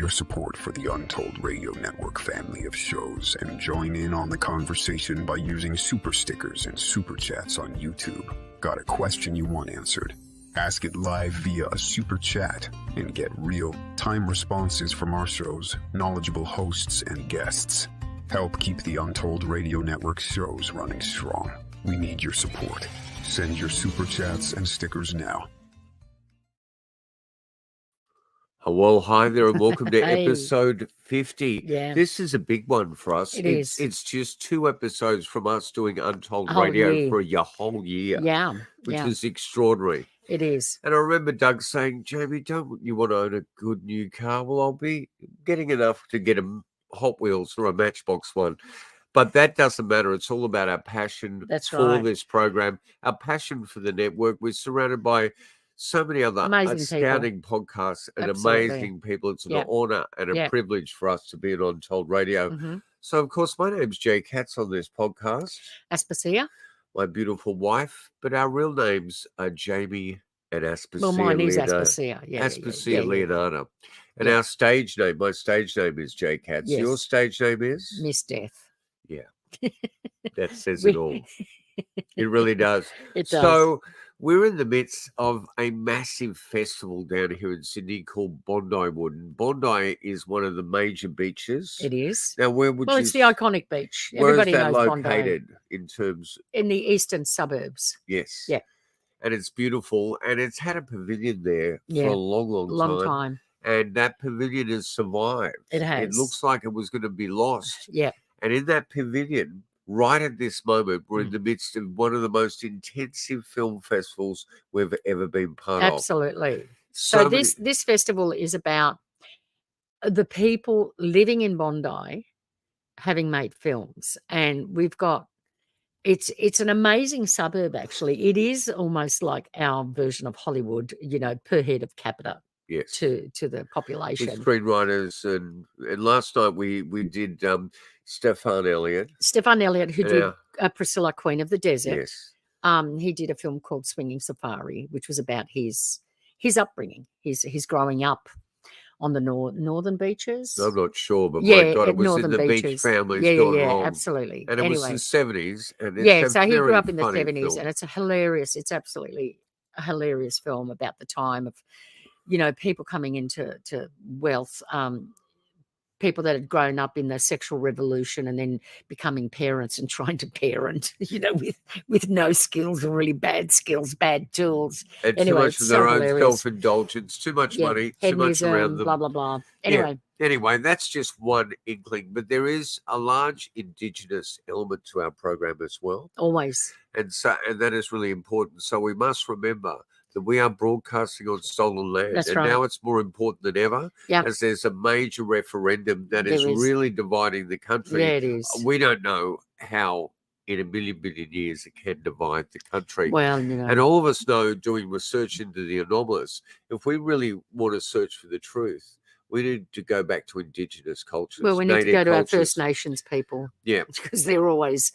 your support for the Untold Radio Network family of shows and join in on the conversation by using super stickers and super chats on YouTube. Got a question you want answered? Ask it live via a super chat and get real-time responses from our show's knowledgeable hosts and guests. Help keep the Untold Radio Network shows running strong. We need your support. Send your super chats and stickers now. Well, hi there and welcome to Hey. episode 50. Yeah. This is a big one for us. It is. It's just 2 episodes from us doing Untold A whole Radio year. for a whole year, Yeah, which yeah, is extraordinary. it is. And I remember Doug saying, Jamie, don't you want to own a good new car? Well, I'll be getting enough to get a Hot Wheels or a Matchbox one. But that doesn't matter. It's all about our passion That's for right. this program, our passion for the network. We're surrounded by so many other Amazing astounding podcasts and Absolutely. amazing people. It's an Yeah. honor and a Yeah. privilege for us to be on Untold Radio. Mm-hmm. So, of course, my name's Jay Katz on this podcast, Aspasia. my beautiful wife, but our real names are Jamie and Aspasia. Well, mine is Leonardo. Aspasia. Yeah, Aspasia Leonardo. And Yeah. our stage name, my stage name is Jay Katz. Yes. Your stage name is? Miss Death. That says We- it all. It really does. It does. So we're in the midst of a massive festival down here in Sydney called Bondi Wood. And Bondi is one of the major beaches. It is. Now, where would Well, you? it's the iconic beach. Where is Everybody that knows Bondi. located in terms? In the eastern suburbs. Yes. Yeah. And it's beautiful, and it's had a pavilion there Yeah. for a long, long, Long time. time. And that pavilion has survived. It It has. looks like it was going to be lost. Yeah. And in that pavilion, right at this moment, we're Mm. in the midst of one of the most intensive film festivals we've ever been part of. Absolutely. So many- this festival is about the people living in Bondi having made films, and we've got it's an amazing suburb. Actually, it is almost like our version of Hollywood, per head of capita yes, to the with population. screenwriters and last night we did Stefan Elliott. Stefan Elliott, who did Yeah. Priscilla, Queen of the Desert, Yes, he did a film called Swinging Safari, which was about his upbringing, his growing up on the northern beaches. I'm not sure, but Yeah, my God, at it was in northern the beach beaches. families Yeah, gone yeah, wrong. absolutely. And it was Anyway, the 70s. And it's yeah, a so he grew very up in the funny 70s, film. and it's it's absolutely a hilarious film about the time of, people coming into wealth, people that had grown up in the sexual revolution and then becoming parents and trying to parent, with no skills or really bad skills, bad tools. And too anyway, much it's of their so own hilarious. self-indulgence, too much Yeah, money, too much around hedonism, them. blah, blah, blah. Yeah. Anyway, Anyway, that's just one inkling, but there is a large Indigenous element to our program as well. always. And that is really important. So we must remember that we are broadcasting on stolen land. That's and right. now it's more important than ever, Yeah. as there's a major referendum that is There is. really dividing the country. Yeah, it is. We don't know how in a billion years it can divide the country. Well, And all of us know, doing research into the anomalies, if we really want to search for the truth, we need to go back to Indigenous cultures. we need to native go to our cultures. First Nations people. Yeah. Because they're always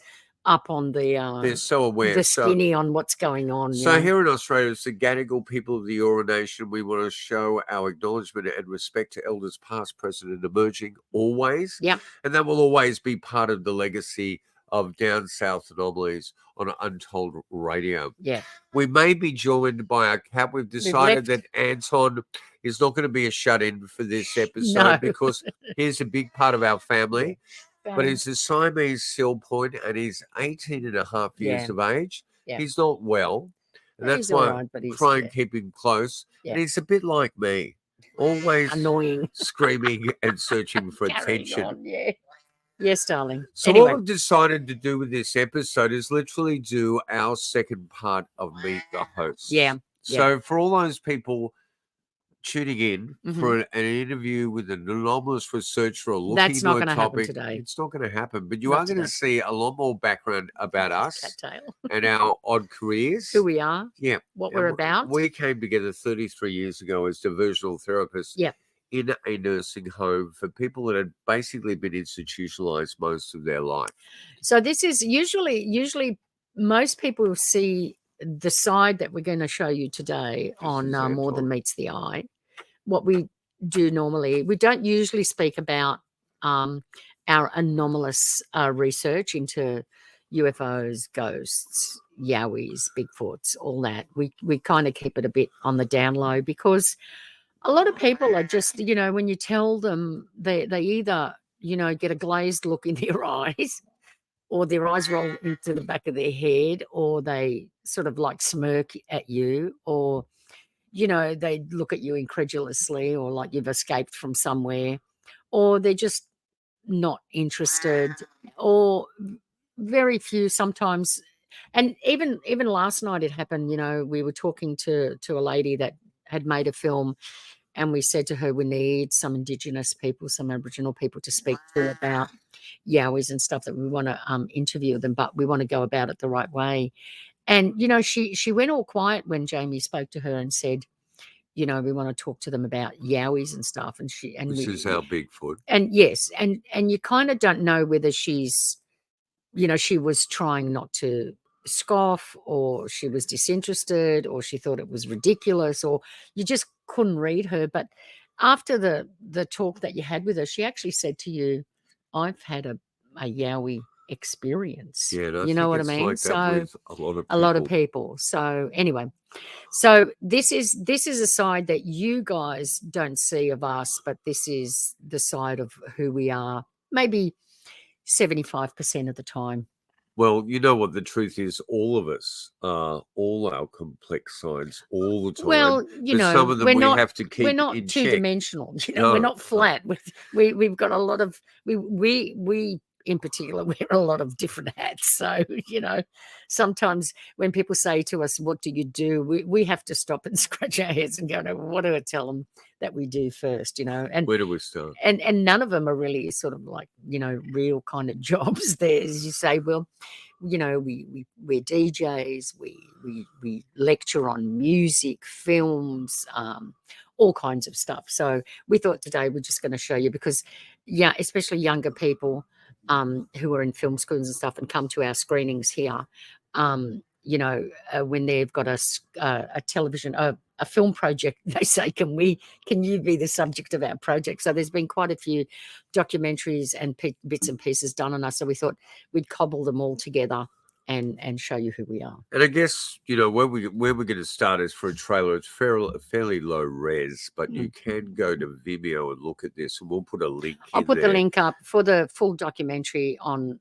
up on They're so aware. the skinny on what's going on. So here in Australia, as the Gadigal people of the Eora Nation, we want to show our acknowledgement and respect to elders past, present and emerging always. Yep. And that will always be part of the legacy of Down South Anomalies on Untold Radio. Yeah. We may be joined by our cat. We've decided that Anton is not going to be a shut-in for this episode No. because he's a big part of our family. But he's a Siamese seal point and he's 18 and a half years Yeah. of age. Yeah. He's not well. And Yeah, that's he's all why right, but I he's, try and yeah. keep him close. Yeah. And he's a bit like me, always annoying. screaming and searching for Carrying attention. on, yeah. Yes, darling. So Anyway, what we've decided to do with this episode is literally do our second part of Meet the Host. Yeah, So for all those people tuning in Mm-hmm. for an interview with an anomalous researcher or looking That's not into a gonna happen topic, today. it's not going to happen. But you Not are going to today. see a lot more background about us cattail. and our odd careers. Who we are, Yeah. what And we're about. We came together 33 years ago as diversional therapists Yeah. in a nursing home for people that had basically been institutionalized most of their life. So this is usually most people see the side that we're going to show you today on is More Than Anton. Meets the Eye. What we do normally, we don't usually speak about our anomalous research into UFOs, ghosts, yowies, Bigfoots, all that. We kind of keep it a bit on the down low because a lot of people are just, when you tell them, they either, get a glazed look in their eyes, or their eyes roll into the back of their head, or they sort of like smirk at you, or, they look at you incredulously, or like you've escaped from somewhere, or they're just not interested, or very few sometimes. And even last night it happened, we were talking to a lady that had made a film, and we said to her, we need some Indigenous people, some Aboriginal people to speak to about yowies and stuff, that we want to interview them, but we want to go about it the right way. And, she went all quiet when Jamie spoke to her and said, we want to talk to them about yowies and stuff. And Which is our Bigfoot. And yes, and you kind of don't know whether she's, she was trying not to scoff, or she was disinterested, or she thought it was ridiculous, or you just couldn't read her. But after the talk that you had with her, she actually said to you, I've had a yowie experience. Yeah, you know what I mean? Like so a lot of people. So anyway, so this is a side that you guys don't see of us, but this is the side of who we are, maybe 75% of the time. Well, you know what the truth is, all of us, all our complex sides, all the time. Well, some of them have to keep. We're not in two-dimensional. No, we're not flat. We've got a lot of we in particular wear a lot of different hats. So sometimes when people say to us, "What do you do?" we have to stop and scratch our heads and go, "No, what do I tell them that we do first?" And where do we start? And none of them are really sort of like real kind of jobs. There, as you say, well, we're DJs, we lecture on music, films, all kinds of stuff. So we thought today we're just going to show you, because especially younger people who are in film schools and stuff and come to our screenings here, when they've got a television, a film project, they say, can you be the subject of our project? So there's been quite a few documentaries and bits and pieces done on us. So we thought we'd cobble them all together and show you who we are. And I guess, where we're going to start is for a trailer. It's fairly low res, but you can go to Vimeo and look at this, and we'll put a link I'll put there. The link up for the full documentary on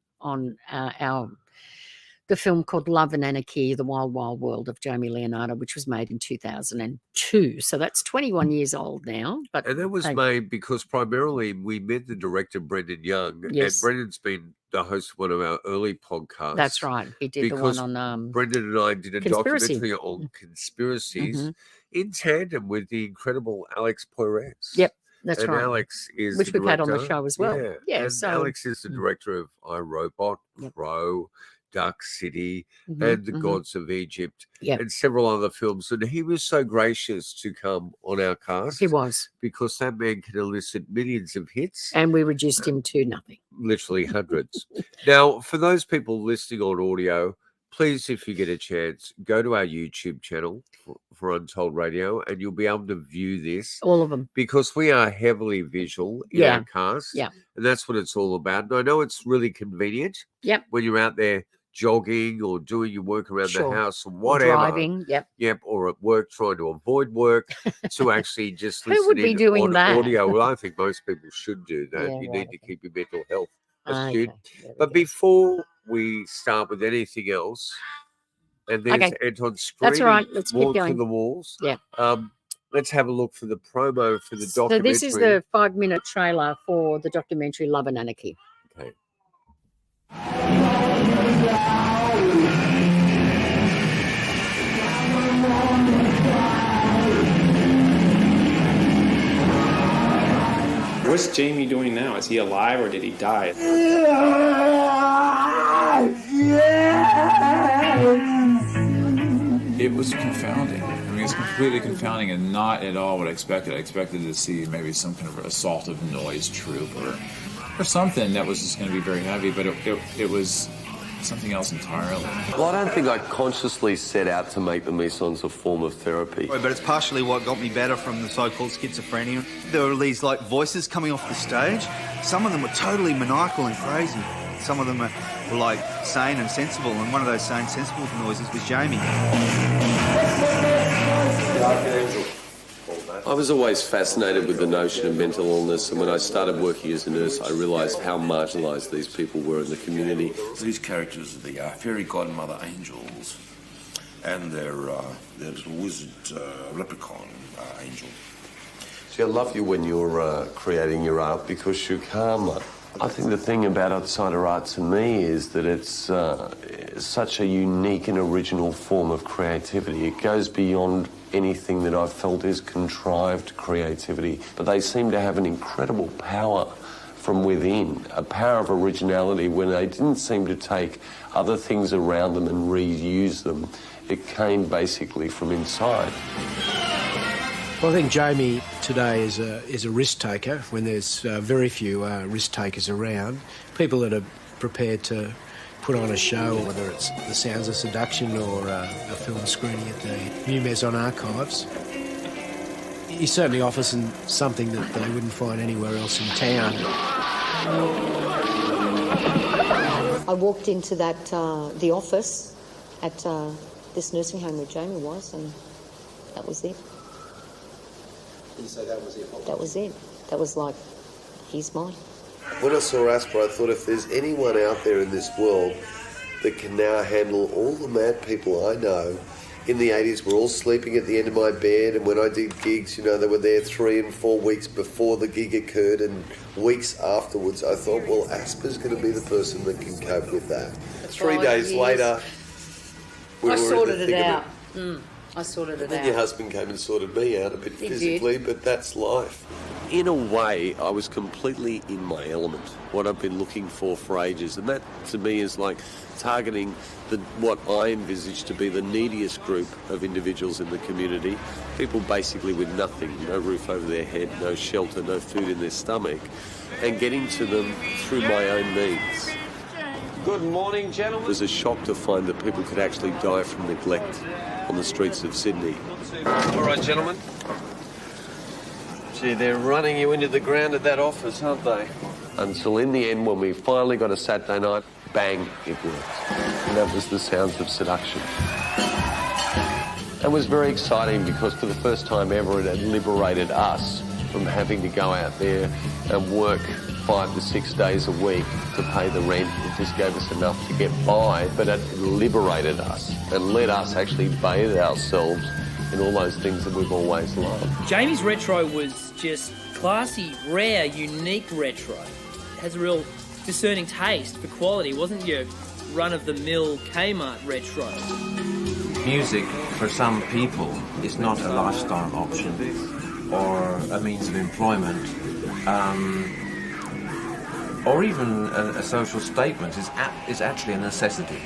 the film called Love and Anarchy, The Wild Wild World of Jamie Leonardo, which was made in 2002. So that's 21 years old now. And that was made because primarily we met the director, Brendan Young. Yes. And Brendan's been the host of one of our early podcasts. That's right. He did the one on... Brendan and I did a documentary on conspiracies in tandem with the incredible Alex Poirez. Yep. That's right. Alex is which we've had on the show as well. Yeah. And Alex is the director of iRobot, Crow, Dark City, and The Gods of Egypt, and several other films. And he was so gracious to come on our cast. He was. Because that man can elicit millions of hits. And we reduced him to nothing. Literally hundreds. Now, for those people listening on audio, please, if you get a chance, go to our YouTube channel for Untold Radio, and you'll be able to view this. All of them. Because we are heavily visual in our cast. Yeah. And that's what it's all about. And I know it's really convenient. Yep. When you're out there jogging or doing your work around the house or whatever. Or driving, Yep, or at work trying to avoid work to actually just listen Who would be doing that? Audio. Well, I think most people should do that. Yeah, you need to keep your mental health astute. But before we start with anything else, and there's Anton screaming, that's all right. Let's keep going. To the walls. Yeah. Let's have a look for the promo for the documentary. So this is the 5-minute trailer for the documentary Love and Anarchy. Okay. What's Jamie doing now? Is he alive or did he die? It was confounding. I mean, it's completely confounding and not at all what I expected. I expected to see maybe some kind of assault of noise troop or something that was just going to be very heavy, but it was something else entirely. Well, I don't think I consciously set out to make the Mesons a form of therapy. But it's partially what got me better from the so-called schizophrenia. There were these, like, voices coming off the stage. Some of them were totally maniacal and crazy. Some of them were like, sane and sensible, and one of those sane, sensible noises was Jamie. I was always fascinated with the notion of mental illness, and when I started working as a nurse, I realised how marginalised these people were in the community. These characters are the fairy godmother angels and their little wizard leprechaun angel. See, I love you when you're creating your art because you're calmer. I think the thing about outsider art to me is that it's such a unique and original form of creativity. It goes beyond anything that I've felt is contrived creativity, but they seem to have an incredible power from within, a power of originality when they didn't seem to take other things around them and reuse them. It came basically from inside. Well, I think Jamie today is a risk taker when there's very few risk takers around. People that are prepared to put on a show, whether it's The Sounds of Seduction or a film screening at the New Maison Archives. He certainly offers them something that they wouldn't find anywhere else in town. I walked into the office at this nursing home where Jamie was, and that was it. You say that was it? That was it. That was like, he's mine. When I saw Asper, I thought if there's anyone out there in this world that can now handle all the mad people I know, in the 80s we're all sleeping at the end of my bed, and when I did gigs, you know, they were there 3 and 4 weeks before the gig occurred and weeks afterwards. I thought, well, Asper's going to be the person that can cope with that. 3 days later, I sorted it out. I sorted it out. Your husband came and sorted me out a bit physically, but that's life. In a way, I was completely in my element, what I've been looking for ages, and that to me is like targeting what I envisage to be the neediest group of individuals in the community, people basically with nothing, no roof over their head, no shelter, no food in their stomach, and getting to them through my own means. Good morning, gentlemen. It was a shock to find that people could actually die from neglect on the streets of Sydney. All right, gentlemen. Gee, they're running you into the ground at that office, aren't they? Until in the end, when we finally got a Saturday night, bang, it worked. And that was The Sounds of Seduction. It was very exciting because for the first time ever, it had liberated us from having to go out there and work 5 to 6 days a week to pay the rent. It just gave us enough to get by, but it liberated us and let us actually bathe ourselves in all those things that we've always loved. Jamie's retro was just classy, rare, unique retro. It has a real discerning taste for quality. It wasn't your run-of-the-mill Kmart retro. Music, for some people, is not a lifestyle option or a means of employment. Or even a social statement is actually a necessity.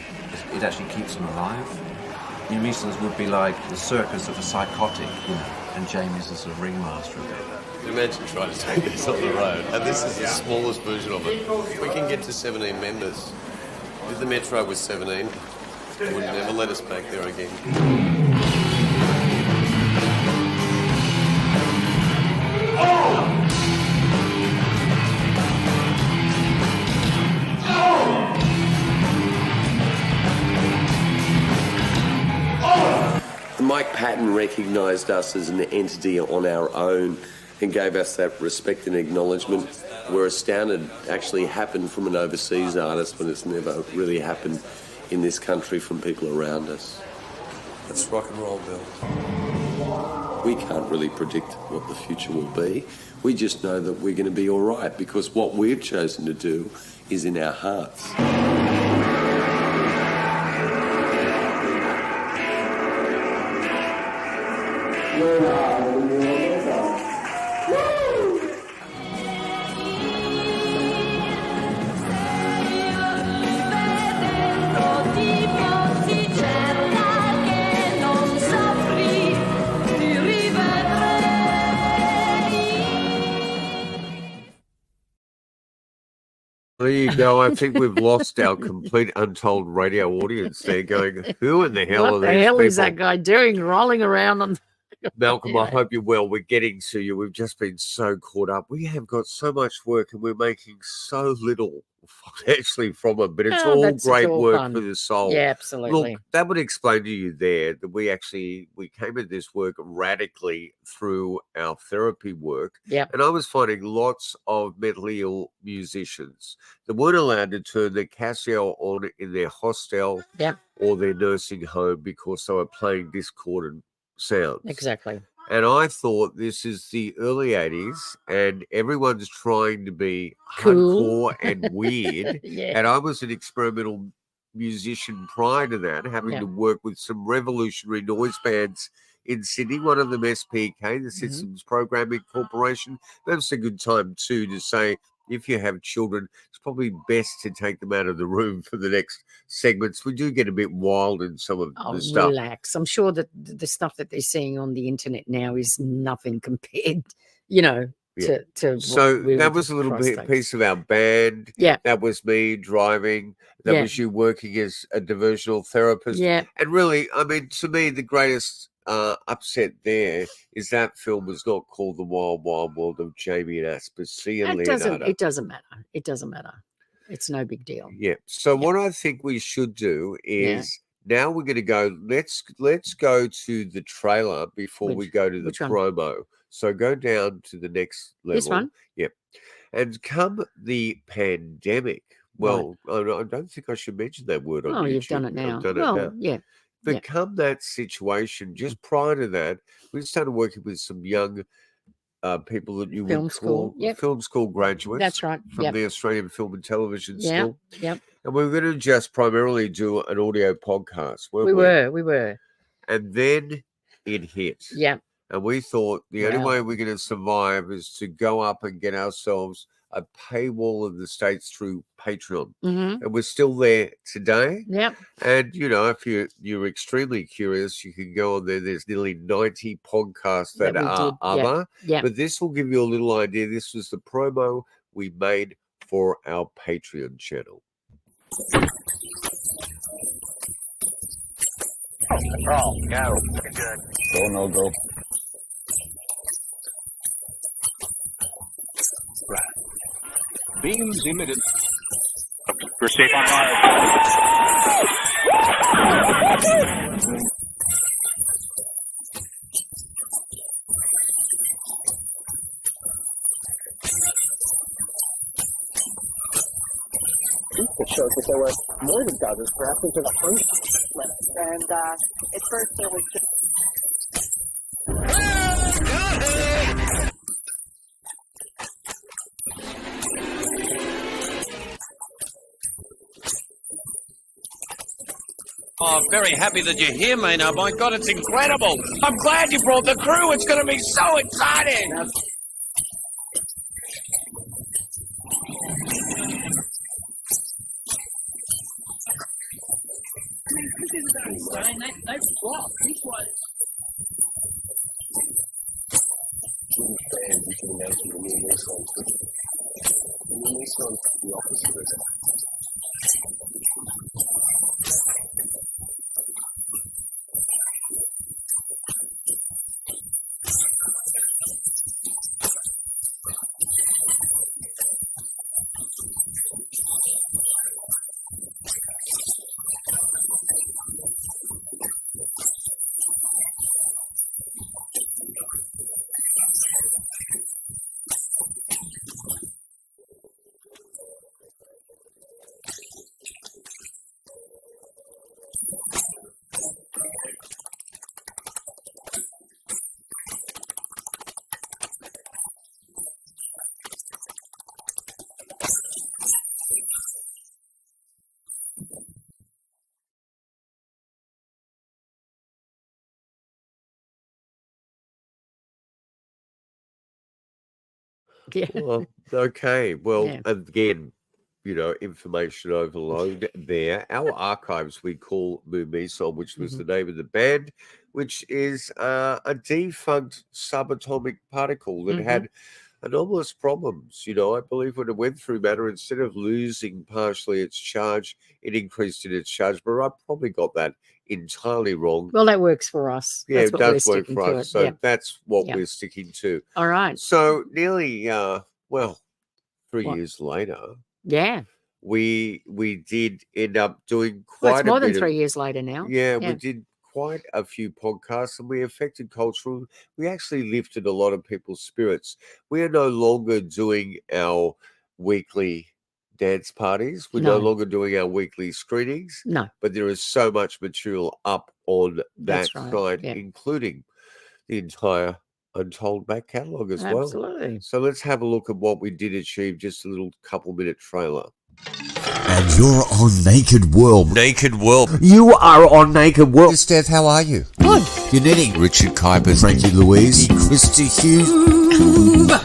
It actually keeps them alive. New Mesons would be like the circus of a psychotic, you know, and Jamie's a sort of ringmaster of it. Imagine trying to take this on the road, and this is the smallest version of it. We can get to 17 members. If the Metro was 17, they would never let us back there again. Mike Patton recognised us as an entity on our own and gave us that respect and acknowledgement. We're astounded it actually happened from an overseas artist when it's never really happened in this country from people around us. That's rock and roll, Bill. We can't really predict what the future will be. We just know that we're going to be all right because what we've chosen to do is in our hearts. There you go. I think we've lost our complete Untold Radio audience. They're going, who in the hell are What these the hell people? is that guy doing, rolling around on? Malcolm, I Anyway. hope you're well. We're getting to you. We've just been so caught up. We have got so much work and we're making so little actually from it, but it's all great work fun. for the soul. Yeah, absolutely. Look, that would explain to you there that we came at this work radically through our therapy work. Yeah. And I was finding lots of mentally ill musicians that weren't allowed to turn their Casio on in their hostel or their nursing home because they were playing discordant sounds. Exactly. And I thought this is the early 80s and everyone's trying to be Cool. hardcore and weird. Yeah. And I was an experimental musician prior to that, having to work with some revolutionary noise bands in Sydney, one of them SPK, the Systems Programming Corporation. That was a good time too to say, if you have children, it's probably best to take them out of the room for the next segments. We do get a bit wild in some of the stuff. Relax. I'm sure that the stuff that they're seeing on the internet now is nothing compared, to So what that was a little piece of our band. Yeah. That was me driving. That was you working as a diversional therapist. Yeah. And really, I mean, to me, the greatest upset there is that film was not called The Wild Wild World of Jamie and Aspasia and Leonardo. It doesn't matter. It doesn't matter. It's no big deal. Yeah. So what I think we should do is now we're going to go. Let's go to the trailer before we go to the promo. So go down to the next level. This one. Yep. And come the pandemic. Well, I don't think I should mention that word on YouTube. You've done it now. I've done it now. Yeah. But come that situation, just prior to that, we started working with some young people that you would call film school graduates. That's right. From the Australian Film and Television School. Yep. And we were going to just primarily do an audio podcast. We were. And then it hit. Yeah. And we thought the only way we're going to survive is to go up and get ourselves a paywall of the States through Patreon. Mm-hmm. And we're still there today. Yep. And, if you're extremely curious, you can go on there. There's nearly 90 podcasts that are other. Yeah. But this will give you a little idea. This was the promo we made for our Patreon channel. Control, go. Good. Go, no go. Right. Beams emitted. We're safe on It shows that there were more than dozens, perhaps into the hundreds. And at first there was just... Oh, I'm very happy that you're here, Maynard. My God, it's incredible. I'm glad you brought the crew. It's going to be so exciting. Yeah. Well, okay. Well, again, information overload there. Our archives we call Mumiso, which was the name of the band, which is a defunct subatomic particle that had anomalous problems. I believe when it went through matter, instead of losing partially its charge, it increased in its charge. But I probably got that entirely wrong. Well, that works for us. Yeah, That's it what we're does work sticking for to us. it. So that's what we're sticking to. All right. So nearly, 3 What? years later, Yeah. we did end up doing Well, quite it's more a than bit 3 years later now. Yeah, we did quite a few podcasts, and we affected cultural. We actually lifted a lot of people's spirits. We are no longer doing our weekly dance parties. We're no No. longer doing our weekly screenings. No. But there is so much material up on that That's right, side, yeah. including the entire Untold back catalogue as well. Absolutely. So let's have a look at what we did achieve, just a little couple-minute trailer. And you're on Naked World. Naked World. You are on Naked World. Steph, how are you? Good. You're knitting. Richard Kuipers. Frankie Louise. Krista Hughes.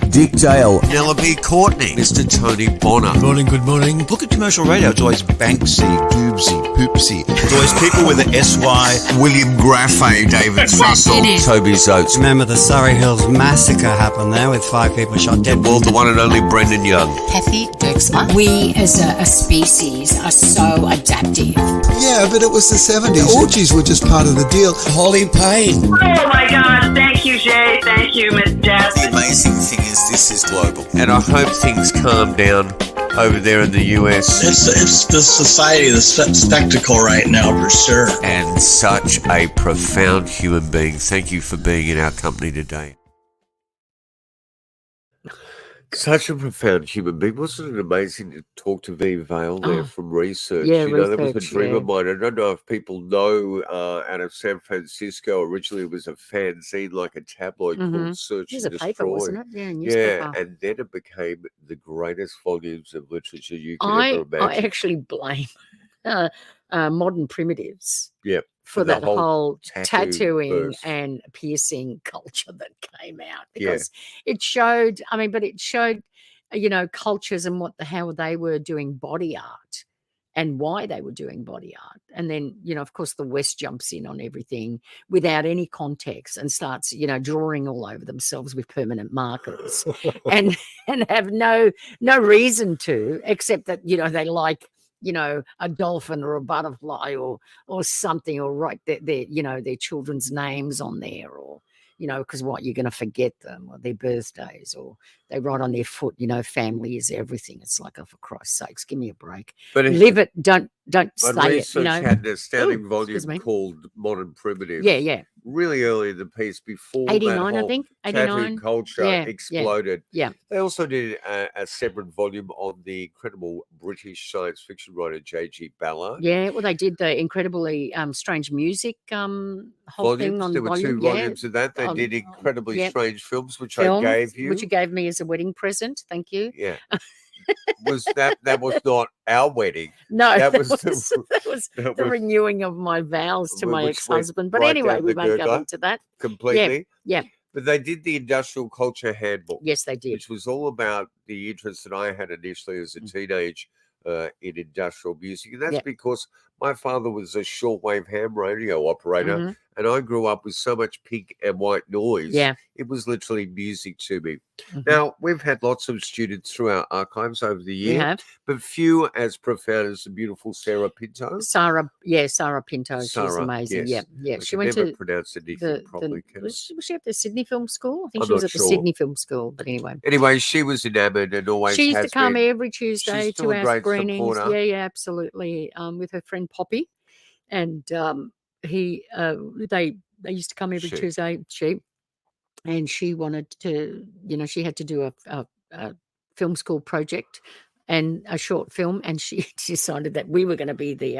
Dick Dale. Penelope Courtney. Mr. Tony Bonner. Good morning. Look at commercial radio. It's always Banksy, Doobsy, Poopsy. It's always people with an SY. William Graffay, David Fussell, Toby Zotes. Remember the Surrey Hills massacre happened there with 5 people shot dead. Well, the one and only Brendan Young. Kathy Dirksma. We as a species are so adaptive. Yeah, but it was the 70s. Orgies were just part of the deal. Holly Payne. Oh my God! Thank you, Jay. Thank you, Miss Jess. The amazing thing is this is global. And I hope things calm down over there in the US. It's the society, the spectacle right now, for sure. And such a profound human being. Thank you for being in our company today. Such a profound human being. Wasn't it amazing to talk to V. Vale there from research? Yeah, that was a research, dream yeah. of mine. I don't know if people know out of San Francisco, originally it was a fanzine, like a tabloid called Search It was and a paper, Destroy. wasn't it? Yeah, newspaper. And then it became the greatest volumes of literature you could ever I imagine. actually blame modern primitives Yep. for that whole tattoo tattooing burst. and piercing culture that came out, Yeah. because it showed, cultures and how they were doing body art and why they were doing body art. And then, of course, the West jumps in on everything without any context and starts, drawing all over themselves with permanent markers and have no reason to, except that, they like, a dolphin or a butterfly or something, or write their children's names on there, or, because you're going to forget them, or their birthdays, or they write on their foot, family is everything. It's like, oh, for Christ's sakes, give me a break. But Live it, don't But say it, research had an astounding volume excuse me. called Modern Primitives. Yeah, yeah. Really early in the piece, before 89, that I whole think, tattoo 89. culture Yeah, yeah, exploded. yeah. They also did a separate volume on the incredible British science fiction writer J.G. Ballard. Yeah, well, they did the incredibly strange music whole thing on There were volume. 2 volumes of that. They did incredibly yep. strange films, which Films, I gave you. which you gave me as a wedding present. Thank you. Yeah. That was not our wedding. No, that was the renewing of my vows to my which went ex-husband. But right anyway, down we the won't go gurgler into that. completely. Yeah. But they did the Industrial Culture Handbook. Yes, they did. Which was all about the interest that I had initially as a teenage in industrial music. And that's because my father was a shortwave ham radio operator, and I grew up with so much pink and white noise. Yeah. It was literally music to me. Now, we've had lots of students through our archives over the year, have. but few as profound as the beautiful Sarah Pinto. Sarah Pinto. She's amazing. yes. Yeah. I She can went never to pronounce anything properly. was she at the Sydney Film School? I think I'm she was not at the sure. Sydney Film School. But anyway. Anyway, she was enamored and always She used has to come been. every Tuesday She's still to a our great screenings. supporter. Yeah, absolutely. With her friend Poppy, and they used to come every Tuesday. And she wanted to, she had to do a film school project and a short film, and she decided that we were going to be the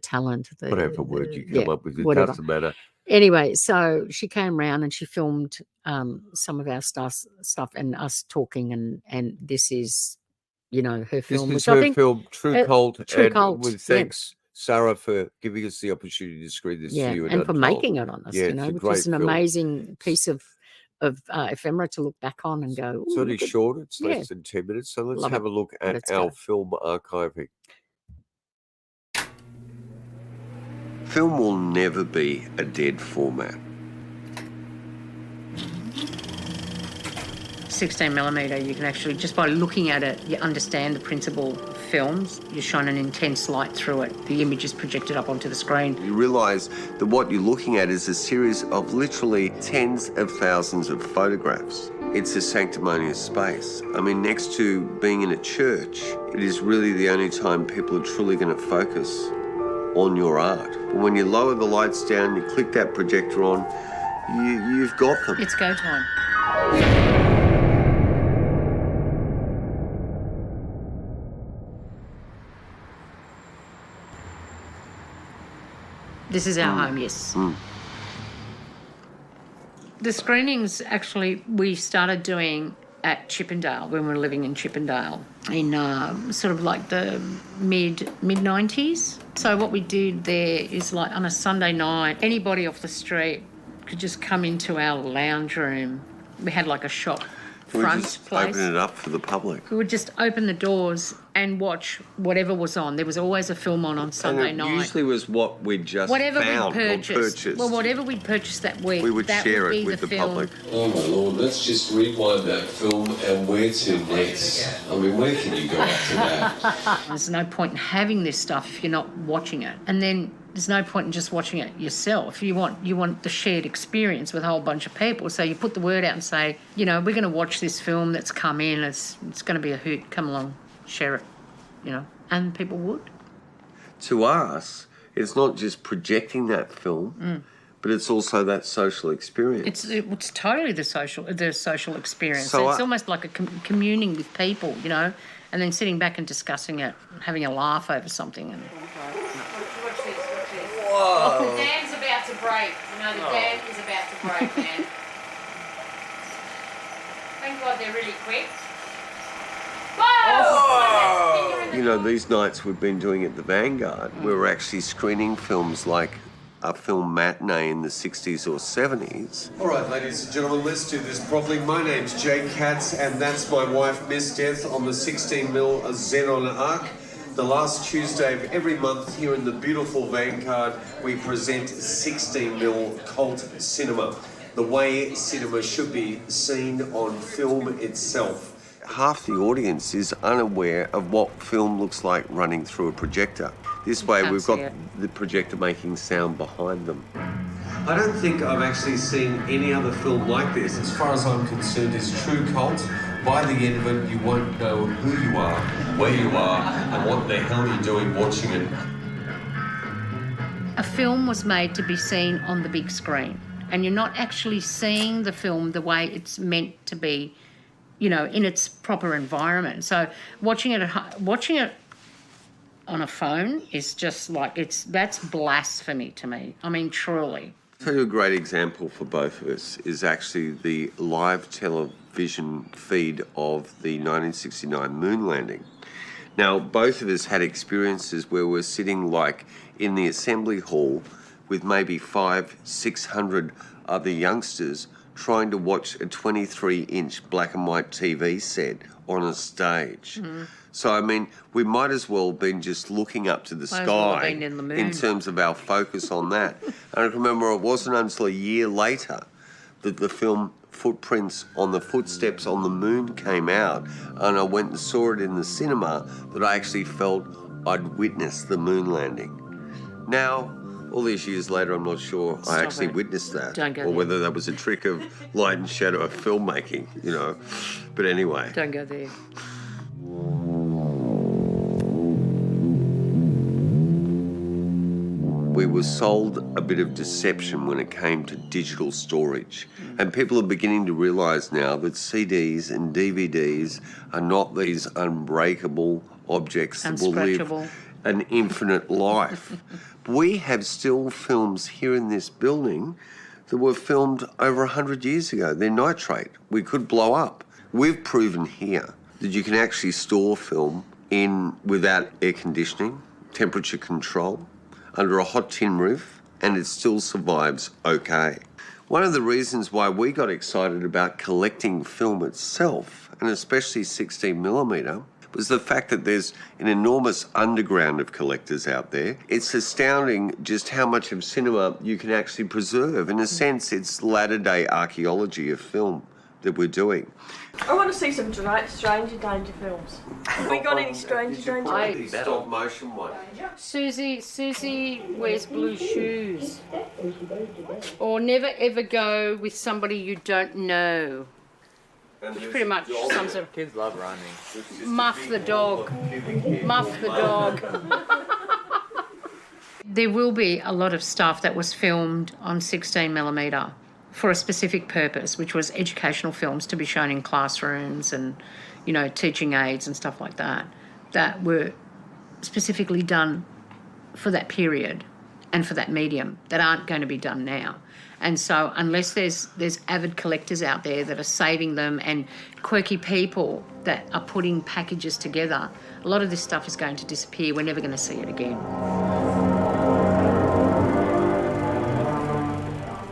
talent, Whatever word you come up with, it whatever. doesn't matter. Anyway, so she came round and she filmed some of our stuff and us talking, and this is, her film. This is which I her think, film, True Cult. True and Cult. with thanks, Sarah, for giving us the opportunity to screen this to you. and for Untold. making it on us, Yeah, it's a which great is an film. amazing piece of ephemera to look back on and go. It's "Ooh, only look at-" short. It's Yeah. less than 10 minutes. So let's Love have it. a look at Let's our go. film archiving. Film will never be a dead format. 16mm, you can actually, just by looking at it, you understand the principle of films. You shine an intense light through it. The image is projected up onto the screen. You realise that what you're looking at is a series of literally tens of thousands of photographs. It's a sanctimonious space. I mean, next to being in a church, it is really the only time people are truly going to focus on your art. But when you lower the lights down, you click that projector on, you've got them. It's go time. This is our home, yes. The screenings, actually, we started doing at Chippendale when we were living in Chippendale in sort of like the mid-90s. So what we did there is, like, on a Sunday night, anybody off the street could just come into our lounge room. We had like a shop front just place. Open it up for the public. We would just open the doors and watch whatever was on. There was always a film on Sunday and it night. Usually was what we'd just whatever found we'd purchased. or purchased. Well, whatever we'd purchased that week, we would that share would be it with the film. public. Oh my Lord, let's just rewind that film and where to next? I mean, where can you go after that? There's no point in having this stuff if you're not watching it. And then there's no point in just watching it yourself. You want the shared experience with a whole bunch of people. So you put the word out and say, you know, we're going to watch this film that's come in. It's going to be a hoot. Come along, share it, you know. And people would. To us, it's not just projecting that film, but it's also that social experience. It's totally the social experience. So it's almost like a communing with people, you know, and then sitting back and discussing it, having a laugh over something. And Whoa. the dam's about to break. You know, the dam is about to break, man. Thank God they're really quick. Whoa! You know, these nights we've been doing at the Vanguard, we were actually screening films like a film matinee in the 60s or 70s. All right, ladies and gentlemen, let's do this properly. My name's Jake Katz, and that's my wife, Miss Death, on the 16mm Xenon Arc. The last Tuesday of every month here in the beautiful Vanguard, we present 16mm cult cinema, the way cinema should be seen on film itself. Half the audience is unaware of what film looks like running through a projector. This way we've got the projector making sound behind them. I don't think I've actually seen any other film like this. As far as I'm concerned, it's true cult. By the end of it, you won't know who you are, where you are, and what the hell you're doing watching it. A film was made to be seen on the big screen, and you're not actually seeing the film the way it's meant to be, you know, in its proper environment. So watching it on a phone is just like, that's blasphemy to me. I mean, truly. I'll tell you a great example for both of us is actually the live television feed of the 1969 moon landing. Now, both of us had experiences where we're sitting like in the assembly hall with maybe 500-600 other youngsters trying to watch a 23-inch black and white TV set on a stage. So, I mean, we might as well have been just looking up to the sky in terms of our focus on that. And I remember it wasn't until a year later that the film Footprints on the Footsteps on the Moon came out, and I went and saw it in the cinema, that I actually felt I'd witnessed the moon landing. Now, all these years later, I'm not sure I actually witnessed that, or whether that was a trick of light and shadow of filmmaking, you know. But anyway. Don't go there. We were sold a bit of deception when it came to digital storage. And people are beginning to realise now that CDs and DVDs are not these unbreakable objects that will live an infinite life. We have still films here in this building that were filmed over 100 years ago. They're nitrate. We could blow up. We've proven here that you can actually store film without air conditioning, temperature control, under a hot tin roof, and it still survives okay. One of the reasons why we got excited about collecting film itself, and especially 16mm, was the fact that there's an enormous underground of collectors out there. It's astounding just how much of cinema you can actually preserve. In a sense, it's latter-day archaeology of film that we're doing. I want to see some stranger danger films. Have we got any stranger danger? Stop motion one. Susie wears blue shoes. Or never ever go with somebody you don't know. Which pretty much sums up. Kids love running. Muff the dog. Muff the dog. There will be a lot of stuff that was filmed on 16mm for a specific purpose, which was educational films to be shown in classrooms and, you know, teaching aids and stuff like that, that were specifically done for that period and for that medium that aren't going to be done now. And so unless there's avid collectors out there that are saving them and quirky people that are putting packages together, a lot of this stuff is going to disappear. We're never going to see it again.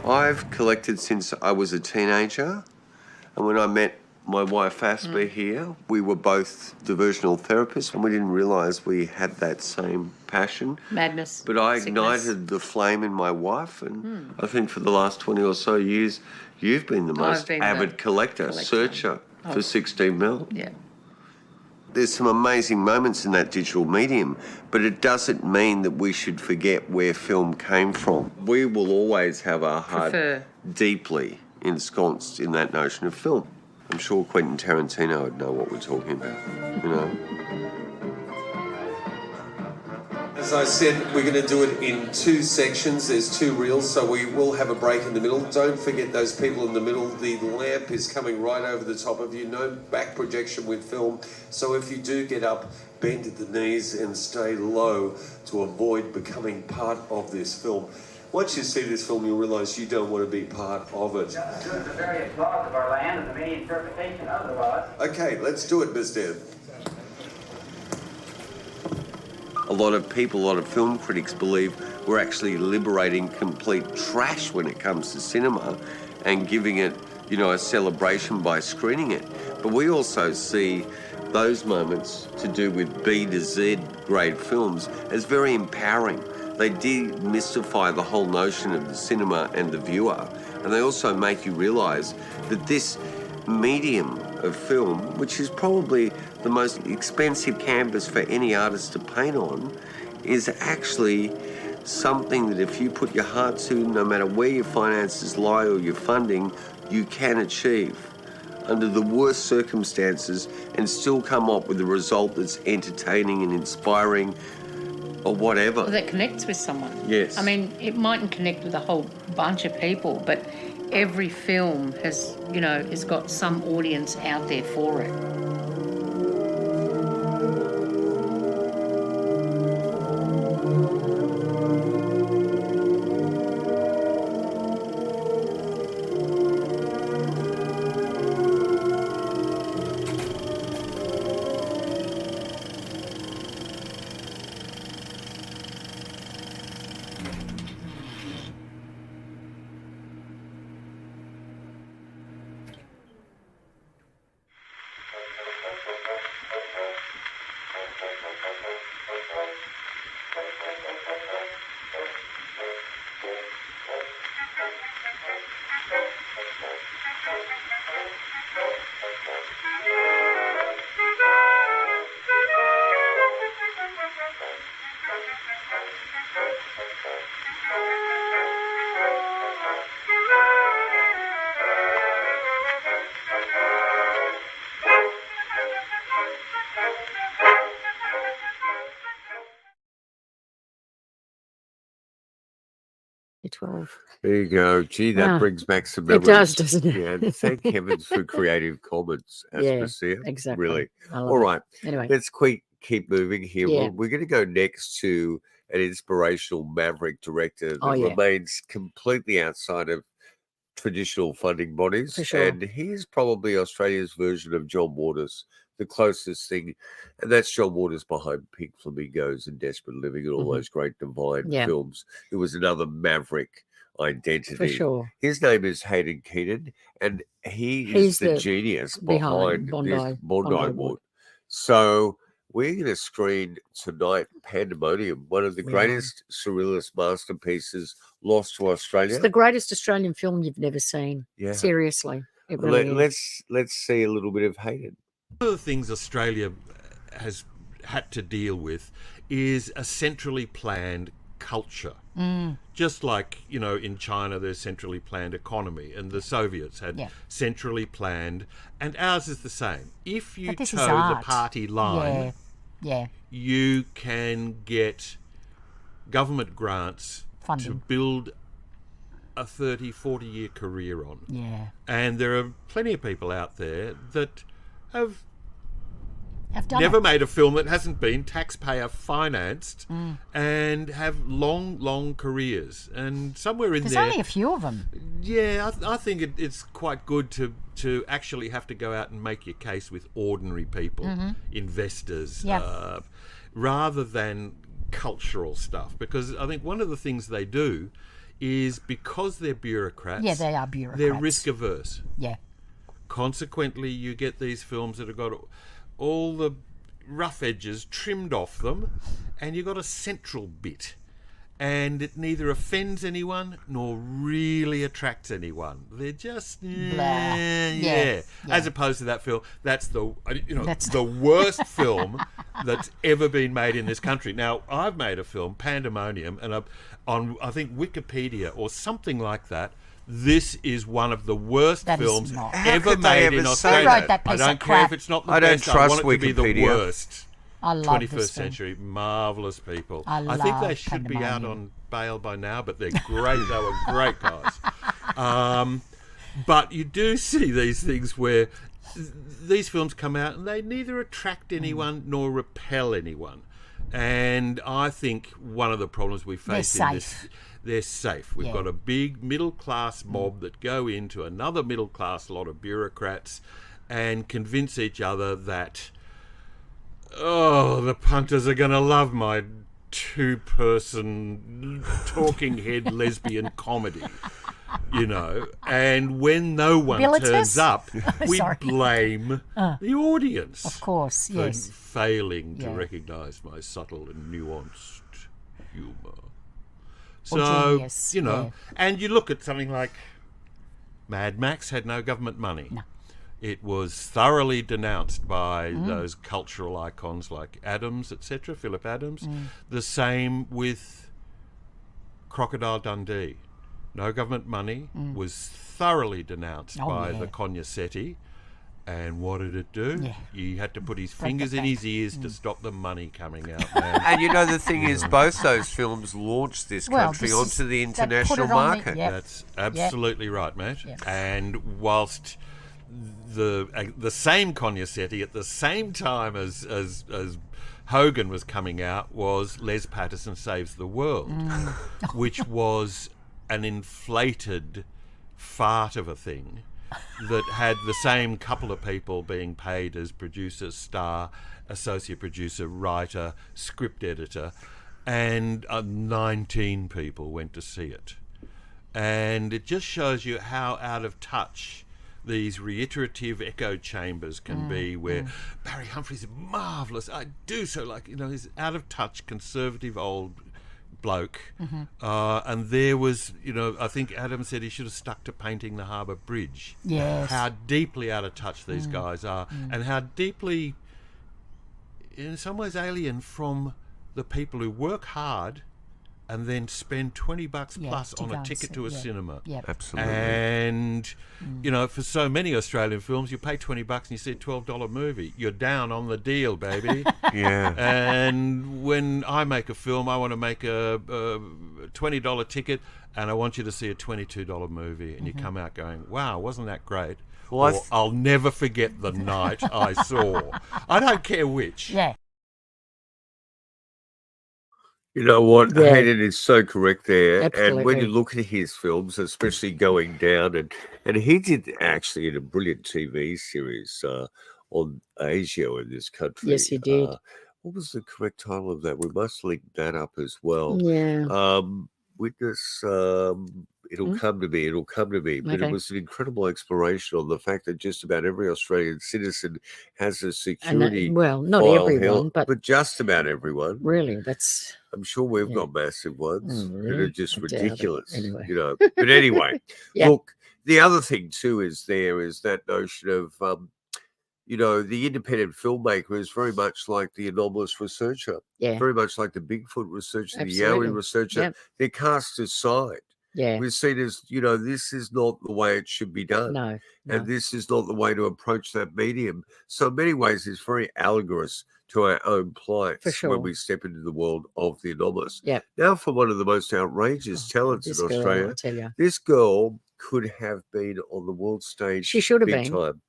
I've collected since I was a teenager, and when I met my wife Asper here, we were both diversional therapists, and we didn't realise we had that same passion. Madness. But I ignited the flame in my wife, and I think for the last 20 or so years, you've been the most avid collector, searcher for 16mm. Yeah. There's some amazing moments in that digital medium, but it doesn't mean that we should forget where film came from. We will always have our heart deeply ensconced in that notion of film. I'm sure Quentin Tarantino would know what we're talking about, you know. As I said, we're going to do it in 2 sections. There's 2 reels, so we will have a break in the middle. Don't forget those people in the middle. The lamp is coming right over the top of you. No back projection with film. So if you do get up, bend at the knees and stay low to avoid becoming part of this film. Once you see this film, you'll realise you don't want to be part of it. Just the various laws of our land and the many interpretation of the laws. Okay, let's do it, Ms. Deb. A lot of people, a lot of film critics believe we're actually liberating complete trash when it comes to cinema and giving it, you know, a celebration by screening it. But we also see those moments to do with B to Z grade films as very empowering. They demystify the whole notion of the cinema and the viewer, and they also make you realise that this medium of film, which is probably the most expensive canvas for any artist to paint on, is actually something that if you put your heart to, no matter where your finances lie or your funding, you can achieve under the worst circumstances and still come up with a result that's entertaining and inspiring or whatever. That connects with someone. Yes. I mean, it mightn't connect with a whole bunch of people, but every film has, you know, has got some audience out there for it. There you go. Gee, that brings back some memories. It does, doesn't it? Yeah, and thank heavens for Creative Commons. Exactly. Really. All right. Anyway. Let's keep moving here. Yeah. We're going to go next to an inspirational maverick director that remains completely outside of traditional funding bodies. For sure. And he's probably Australia's version of John Waters, the closest thing. And that's John Waters behind Pink Flamingos and Desperate Living and all those great Divine films. It was another maverick identity. For sure. His name is Hayden Keenan, and he's the genius behind Bondi Wood. So we're going to screen tonight Pandemonium, one of the greatest surrealist masterpieces lost to Australia. It's the greatest Australian film you've never seen. Yeah. Seriously. It really is. Let's see a little bit of Hayden. One of the things Australia has had to deal with is a centrally planned culture. Just like, in China, there's centrally planned economy, and the Soviets had centrally planned, and ours is the same. If you toe the party line, you can get government grants to build a 30, 40-year career on. Yeah. And there are plenty of people out there that have done never it. made a film that hasn't been taxpayer financed and have long careers. And somewhere in There's there... only a few of them. Yeah, I think it's quite good to actually have to go out and make your case with ordinary people, investors, rather than cultural stuff. Because I think one of the things they do is, because they're bureaucrats... Yeah, they are bureaucrats. They're risk averse. Yeah. Consequently, you get these films that have got all the rough edges trimmed off them, and you've got a central bit, and it neither offends anyone nor really attracts anyone. They're just As opposed to that film, that's the worst film that's ever been made in this country. Now, I've made a film, Pandemonium, and on I think Wikipedia or something like that, this is one of the worst films ever made in Australia. Who wrote that piece I don't of care crap? if it's not the I best. don't I trust want it to be the Wikipedia. worst. I love 21st this film. century, marvellous people. I think they love should be out Pandemonium. on bail by now, but they're great. They were great guys. But you do see these things where these films come out and they neither attract anyone nor repel anyone. And I think one of the problems we face in this... They're safe. We've got a big middle-class mob that go into another middle-class lot of bureaucrats and convince each other that, the punters are going to love my two-person talking head lesbian comedy, and when no one turns up, we blame the audience. Of course, for yes. failing to recognise my subtle and nuanced humour. So, genius, and you look at something like Mad Max had no government money. No. It was thoroughly denounced by those cultural icons like Adams, etc., Philip Adams. The same with Crocodile Dundee. No government money, was thoroughly denounced by the Cognoscetti. And what did it do? Yeah. He had to put his fingers in his ears to stop the money coming out, man. And the thing is, both those films launched this country onto the international market. That's absolutely right, mate. Yep. And whilst the same Cognoscetti at the same time as Hogan was coming out was Les Patterson Saves the World, which was an inflated fart of a thing that had the same couple of people being paid as producer, star, associate producer, writer, script editor, and 19 people went to see it. And it just shows you how out of touch these reiterative echo chambers can be, where Barry Humphries is marvellous. I do so like, he's out of touch, conservative old bloke, and there was, I think Adam said he should have stuck to painting the Harbour Bridge. Yes. How deeply out of touch these guys are, and how deeply, in some ways, alien from the people who work hard and then spend $20 plus on a ticket to a cinema. Yep. Absolutely. And, for so many Australian films, you pay $20 and you see a $12 movie. You're down on the deal, baby. Yeah. And when I make a film, I want to make a $20 ticket and I want you to see a $22 movie. And you come out going, wow, wasn't that great? Well, or I'll never forget the night I saw. I don't care which. Yeah. You know what? Yeah. Hayden is so correct there. Absolutely. And when you look at his films, especially Going Down, and he did actually in a brilliant TV series on Asia in this country. Yes, he did. What was the correct title of that? We must link that up as well. Yeah. Witness, it'll come to me, it'll come to me. But Okay. it was an incredible exploration on the fact that just about every Australian citizen has a security well, not file everyone, held, but just about everyone. really, that's I'm sure we've got massive ones that really? are just I doubt it. ridiculous, Anyway. But anyway, Yeah. look, the other thing too is that notion of the independent filmmaker is very much like the anomalous researcher, very much like the Bigfoot researcher, Absolutely. the Yowie researcher. Yep. They're cast aside. Yeah. We're seen as, this is not the way it should be done. No. And this is not the way to approach that medium. So in many ways, it's very allegorous to our own plight when we step into the world of the anomalous. Yep. Now, for one of the most outrageous talents in Australia, I tell you. this girl could have been on the world stage. She should have big been. Time.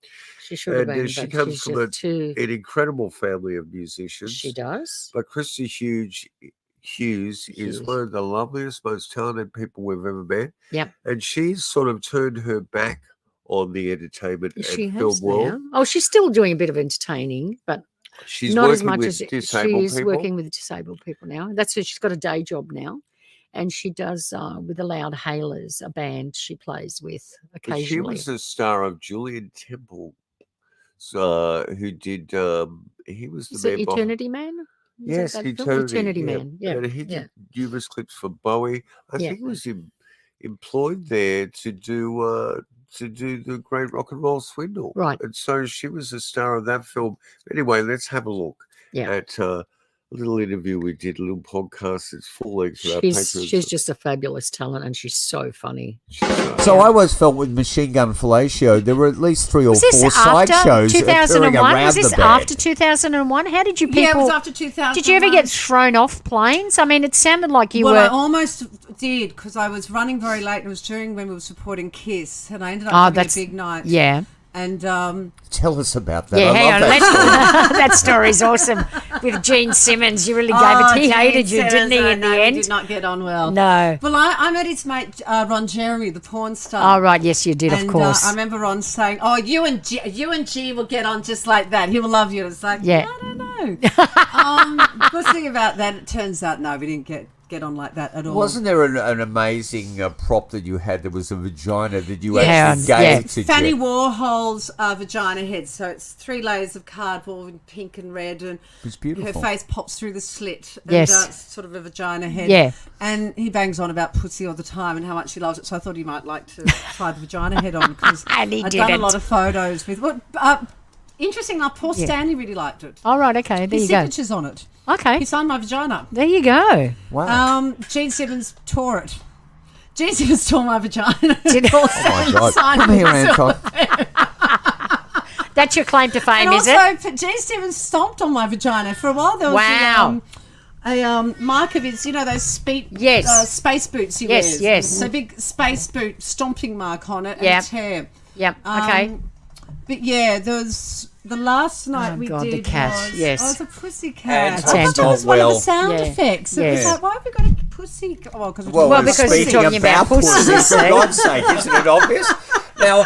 She should have been. And she comes from an incredible family of musicians. She does. But Christy Hughes is one of the loveliest, most talented people we've ever met. Yep. And she's sort of turned her back on the entertainment and film now. world. Oh, she's still doing a bit of entertaining, but she's not working as much with as disabled she's people. working with disabled people now. That's what she's got a day job now. And she does with the Loud Hailers, a band she plays with occasionally. She was the star of Julian Temple, who did. He was the man Eternity Man. Yes, Eternity Man. Yeah, and he did numerous clips for Bowie. I think he was employed there to do the Great Rock and Roll Swindle. Right. And so she was the star of that film. Anyway, let's have a look at a little interview we did, a little podcast. It's full length. She's just a fabulous talent, and she's so funny. So I always felt with Machine Gun Fellatio, there were at least 3 or 4 sideshows 2001? Was this after 2001? How did you people? Yeah, it was after 2001. Did you ever get thrown off planes? I mean, it sounded like you were. Well, I almost did because I was running very late. And it was during when we were supporting Kiss, and I ended up having a big night. Yeah. And tell us about that. Yeah, I love that. that story's awesome. With Gene Simmons, you really gave it. He hated you, didn't he? In the end, we did not get on well. No. Well, I met his mate Ron Jeremy, the porn star. Oh right, yes, you did, of course. I remember Ron saying, "Oh, you and G will get on just like that. He will love you." It's like, I don't know. Good thing about that, it turns out, no, we didn't get on like that at all. Wasn't there an amazing prop that you had? There was a vagina that you actually gave to Fanny Warhol's vagina head. So it's 3 layers of cardboard in pink and red, and it's beautiful. Her face pops through the slit. Yes. And it's sort of a vagina head. Yeah. And he bangs on about pussy all the time and how much he loves it. So I thought he might like to try the vagina head on because I'd done a lot of photos with. Interesting enough, poor Stanley really liked it. All right, okay, there His you go. signature's on it. Okay. He signed my vagina. There you go. Wow. Gene Simmons tore it. Gene Simmons tore my vagina. Oh my God. Come here, Anton. That's your claim to fame, and is it? also, Gene Simmons stomped on my vagina. For a while there was a mark of his, those space boots he wears. Yes. So big space boot stomping mark on it and a tear. Yep, okay. But yeah, there was the last night we did the cat. was, yes. it was a pussy cat. And I thought that was one of the sound Yeah. effects. It Yes. was like, why have we got a pussy? Oh, because because you're talking about pussies. For God's sake, isn't it obvious? Now,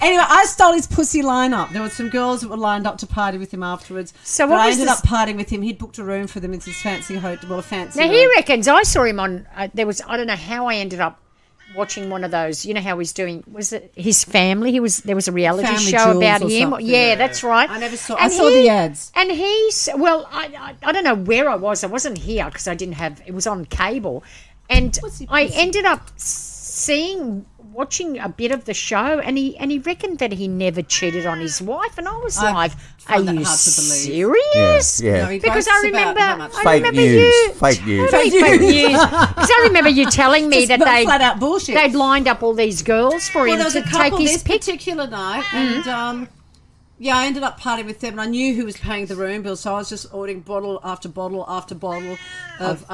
anyway, I stole his pussy lineup. There were some girls that were lined up to party with him afterwards. So but what I was ended this- up partying with him. He'd booked a room for them in this fancy hotel. Well, a fancy. Now room. he reckons I saw him on. There was I don't know how I ended up watching one of those. You know how he's doing? Was it his family? There was a reality Family show Jewels about or him. something. Yeah, that's right. I never saw. And I saw the ads. And he's I don't know where I was. I wasn't here because I didn't have. It was on cable, and I ended up watching a bit of the show, and he reckoned that he never cheated on his wife, and I was like, "Are you serious?" Yeah. No, he Because boasts I about remember, how much- Fake news. Fake news. Fake news. Because I remember you telling me Just that they flat out bullshit. they'd lined up all these girls for him There was to a couple take his this pic. particular night, and I ended up partying with them, and I knew who was paying the room bill, so I was just ordering bottle after bottle after bottle of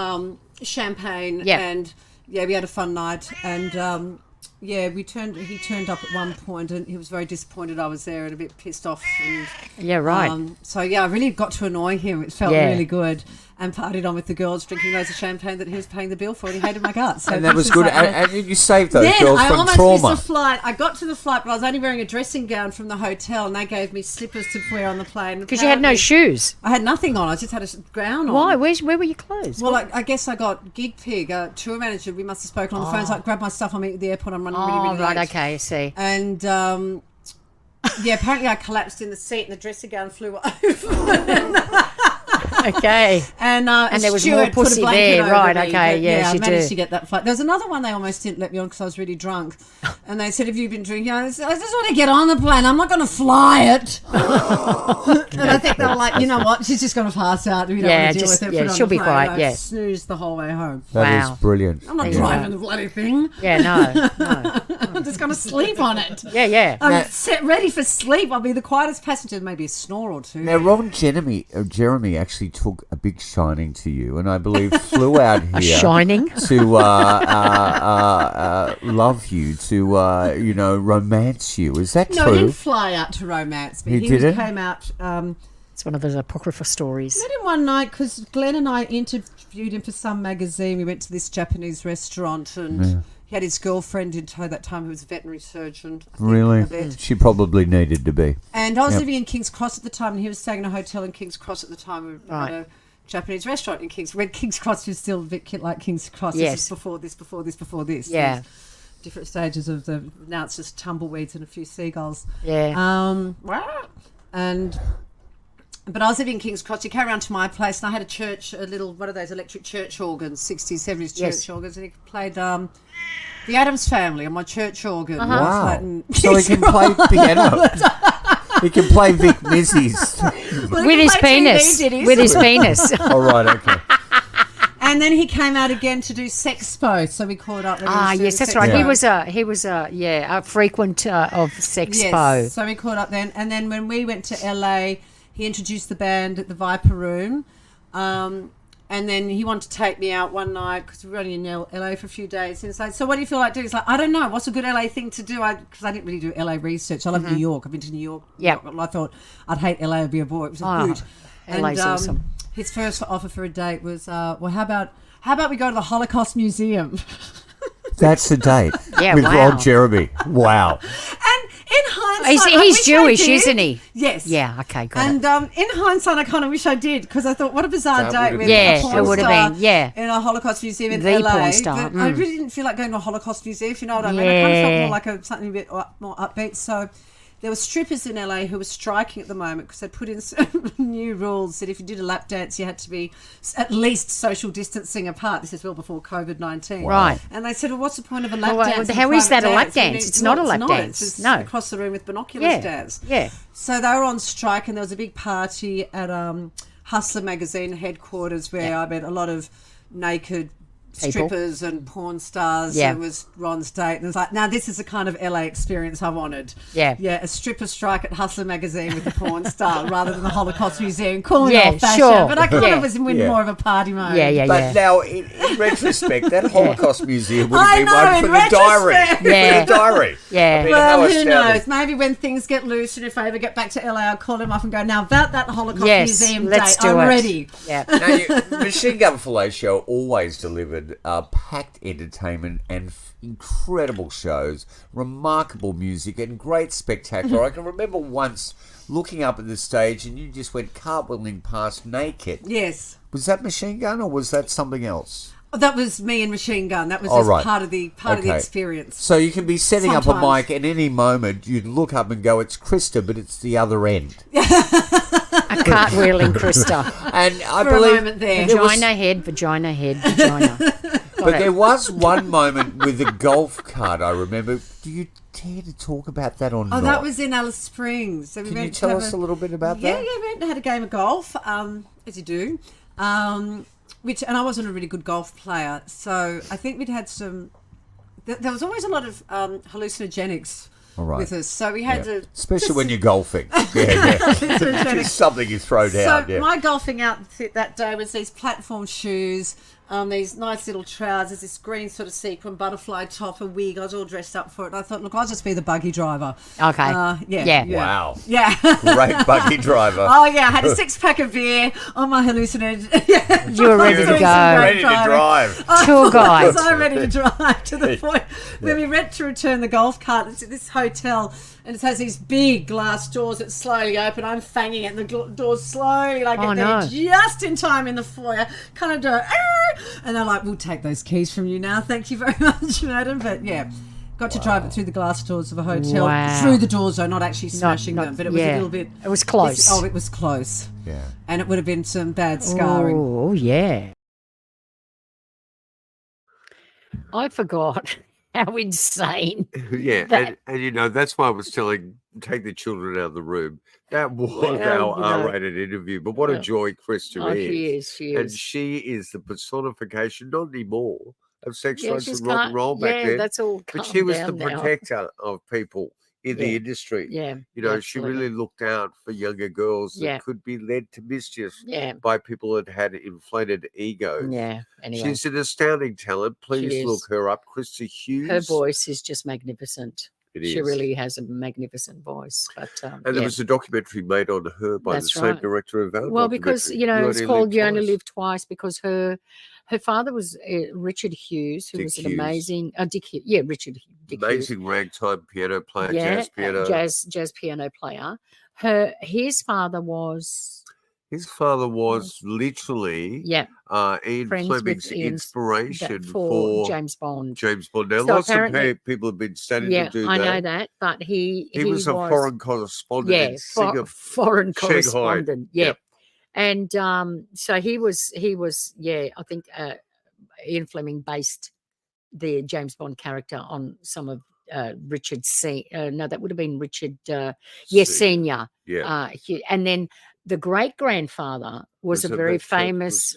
champagne, and we had a fun night, and he turned up at one point, and he was very disappointed I was there and a bit pissed off. And, Yeah, right. I really got to annoy him. It felt really good. And partied on with the girls, drinking loads of champagne that he was paying the bill for, and he hated my guts. So and that was this good. is like And you saved those then girls I from almost trauma. missed the flight. I got to the flight, but I was only wearing a dressing gown from the hotel, and they gave me slippers to wear on the plane. Because you had no shoes. I had nothing on. I just had a gown on. Why? Where were your clothes? Well, I guess I got Gig Pig, a tour manager. We must have spoken on the phone. He's like, grab my stuff. I'm at the airport. I'm running really right, late. okay, I see. And apparently I collapsed in the seat, and the dressing gown flew over. Okay. And there was Stuart more put a pussy blanket there, over right? me, Okay, but, yes, I you managed do. to get that flight. There was another one they almost didn't let me on because I was really drunk, and they said, "Have you been drinking?" I just want to get on the plane. I'm not going to fly it. And I think they were like, you know what? She's just going to pass out. We don't want to deal with it. Put it on she'll the be plane. quiet. I Yeah, snoozed the whole way home. That is brilliant. I'm not driving the bloody thing. Yeah, no. I'm just going to sleep on it. Yeah. I'm set ready for sleep. I'll be the quietest passenger, maybe a snore or two. Now, Ron Jeremy actually took a big shining to you, and I believe flew out here shining to love you, to romance you. Is that No, true? he didn't fly out to romance me. He didn't? Came out. It's one of those apocryphal stories. Met him one night because Glenn and I interviewed him for some magazine. We went to this Japanese restaurant and he had his girlfriend in tow that time who was a veterinary surgeon. Really? She probably needed to be. And I was living in King's Cross at the time, and he was staying in a hotel in King's Cross at the time. We had a Japanese restaurant in When King's Cross was still a bit like King's Cross. Yes. This is before this. Yeah. Different stages of now it's just tumbleweeds and a few seagulls. Yeah. But I was living in King's Cross. He came around to my place, and I had a little one of those electric church organs, 60s, 70s church organs, and he played the Addams Family on my church organ. Wow. So he can play piano. He can play Vic Mizzy's. With his penis. With his penis. All right, okay. And then he came out again to do Sexpo, so we caught up. Yes, that's right. Sexpo. He was a frequent of Sexpo. Yes, so we caught up then. And then when we went to LA, he introduced the band at the Viper Room. And then he wanted to take me out one night because we were only in LA for a few days. And it's like, so what do you feel like doing? It's like, I don't know. What's a good LA thing to do? Because I didn't really do LA research. I love New York. I've been to New York. Yeah. I thought I'd hate LA. I'd be a bore. It was huge. LA's awesome. His first offer for a date was, how about we go to the Holocaust Museum? That's a date. Yeah, with wow. Ron Jeremy. Wow. And in hindsight, he's Jewish, isn't he? Yes. Yeah. Okay. Got it. And in hindsight, I kind of wish I did because I thought, what a bizarre date with Yeah, a porn it would have star been. Yeah. in a Holocaust museum in The LA. porn star, But I really didn't feel like going to a Holocaust museum. If you know what I mean, I Yeah. kind of felt more like something a bit more upbeat. So there were strippers in LA who were striking at the moment because they put in some new rules that if you did a lap dance, you had to be at least social distancing apart. This is well before COVID-19. Right. And they said, well, what's the point of a lap Well, dance? how and is that a private lap dance? dance? It's not a lap dance. It's No. across the room with binoculars dance. Yeah. So they were on strike, and there was a big party at Hustler magazine headquarters where I met a lot of naked strippers and porn stars. Yeah. It was Ron's date, and it was like, now this is the kind of LA experience I wanted. Yeah. A stripper strike at Hustler magazine with a porn star rather than the Holocaust Museum. Call me Yeah, old-fashioned, sure. but I kind Yeah. of was in more of a party mode. But now, in retrospect, that Holocaust Museum would I have been know, one in for the diary. retrospect. Yeah. For the diary. Yeah. I mean, Well, how who astounding. knows? Maybe when things get loose, and if I ever get back to LA, I'll call him up and go, now about that Holocaust Yes, Museum let's date, do I'm it. ready. Yeah. Now, Machine Gun Filet Show always delivered packed entertainment and incredible shows, remarkable music, and great spectacular. I can remember once looking up at the stage and you just went cartwheeling past naked. Yes. Was that Machine Gun or was that something else? That was me and Machine Gun. That was Oh, just right. part of the experience. So you can be setting up a Sometimes. mic at any moment, you'd look up and go, it's Krista, but it's the other end. A cartwheeling Krista. And I For a believe moment there. Vagina head, vagina head, vagina. But there was one moment with a golf cart, I remember. Do you dare to talk about that or not? Oh, that was in Alice Springs. So we Can you went to tell have us a little bit about Yeah, that? we went and had a game of golf, as you do. And I wasn't a really good golf player, so I think we'd had some. There was always a lot of hallucinogenics All right. with us, so we had to. Especially when you're golfing. Yeah. Just something you throw down. So my golfing outfit that day was these platform shoes, these nice little trousers, this green sort of sequin butterfly top, a wig. I was all dressed up for it. And I thought, look, I'll just be the buggy driver. Okay. Yeah. Wow. Yeah. Great buggy driver. Oh yeah, I had a 6-pack of beer on my hallucinogen. You were ready to go. Ready to drive. Tour guide. I was so ready to drive to the point when we went to return the golf cart. It's at this hotel, and it has these big glass doors that slowly open. I'm fanging it, and the doors slowly, like Oh, get there no. just in time in the foyer. Kind of do it, and they're like, "We'll take those keys from you now. Thank you very much, madam." But yeah. Got to drive it through the glass doors of a hotel. Wow. Through the doors, though, not actually smashing them, but it was a little bit... It was close. It was close. Yeah. And it would have been some bad scarring. Oh, yeah. I forgot how insane. Yeah, that- and that's why I was telling, take the children out of the room. That was our R-rated interview, but what a joy Krista is. She is. And she is the personification, not anymore, of sex, Yeah, drugs, she's and rock and roll back then. that's all But she calmed was the down now. protector of people in the industry. Yeah, she absolutely. really looked out for younger girls that Yeah. could be led to mischief Yeah. by people that had inflated egos. Yeah, anyway. She's an astounding talent. She Please is. look her up. Krista Hughes. Her voice is just magnificent. It She is. really has a magnificent voice. But And there was a documentary made on her by That's the same right. director of our well, because documentary. it's called "You Only Live Twice" because her father was Richard Hughes, who Dick was an Hughes. amazing Dick Hughes. Richard Dick Hughes. Amazing ragtime piano player, jazz piano. jazz piano player. His father was His father was literally Ian friends Fleming's with Ian's- inspiration for James Bond. James Bond. Now, So lots of apparently- people have been studying Yeah, to do I that. know that, but he was a foreign correspondent in Singapore, foreign Shanghai. correspondent. Yeah. And so he was I think Ian Fleming based the James Bond character on some of Richard no, that would have been Richard Senior. Yeah. And then the great grandfather was a very that famous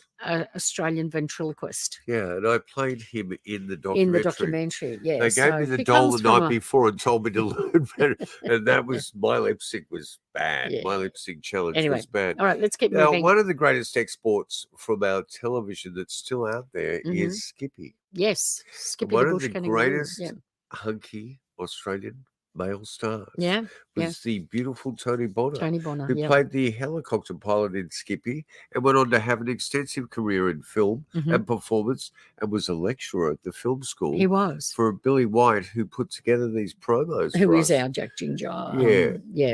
Australian ventriloquist. Yeah, and I played him in the documentary. In the documentary, yeah. They gave me the doll the night before and told me to learn better. And that was, my lip sync was bad. Yeah. My lip sync challenge Anyway, was bad. all right, let's keep Now, moving. one of the greatest exports from our television that's still out there is Skippy. Yes, Skippy One the of Bush the Kangaroo. greatest Yeah. hunky Australian male stars. Yeah, Was the beautiful Tony Bonner. Tony Bonner, who yeah. played the helicopter pilot in Skippy and went on to have an extensive career in film and performance and was a lecturer at the film school. He was. For Billy White, who put together these promos. Who for is us. our Jack Ginger?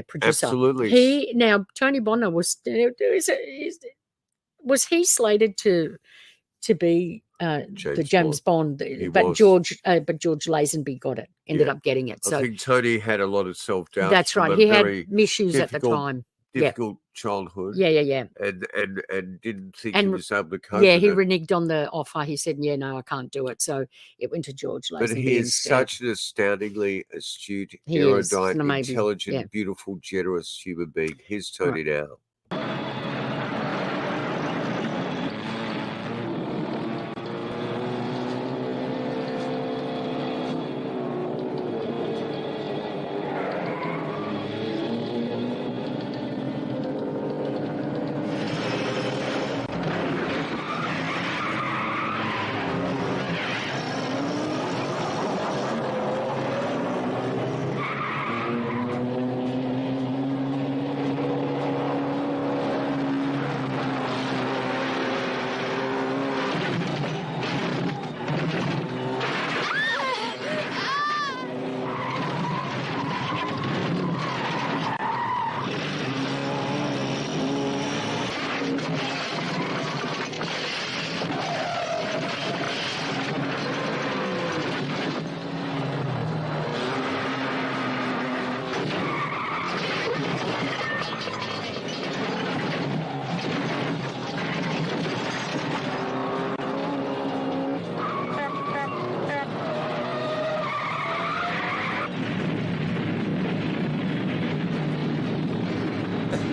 Producer. Absolutely. Tony Bonner was he slated to be the James Bond, but was. George Lazenby got it, ended up getting it. So I think Tony had a lot of self-doubt. that's from right. a He had very issues at the time. Difficult childhood. Yeah. And didn't think he was able to cope Yeah, with he it. reneged on the offer. He said, "Yeah, no, I can't do it." So it went to George Lazenby. But he is instead. such an astoundingly astute, He is. erudite, An amazing- intelligent, yeah. beautiful, generous human being. Here's Tony now.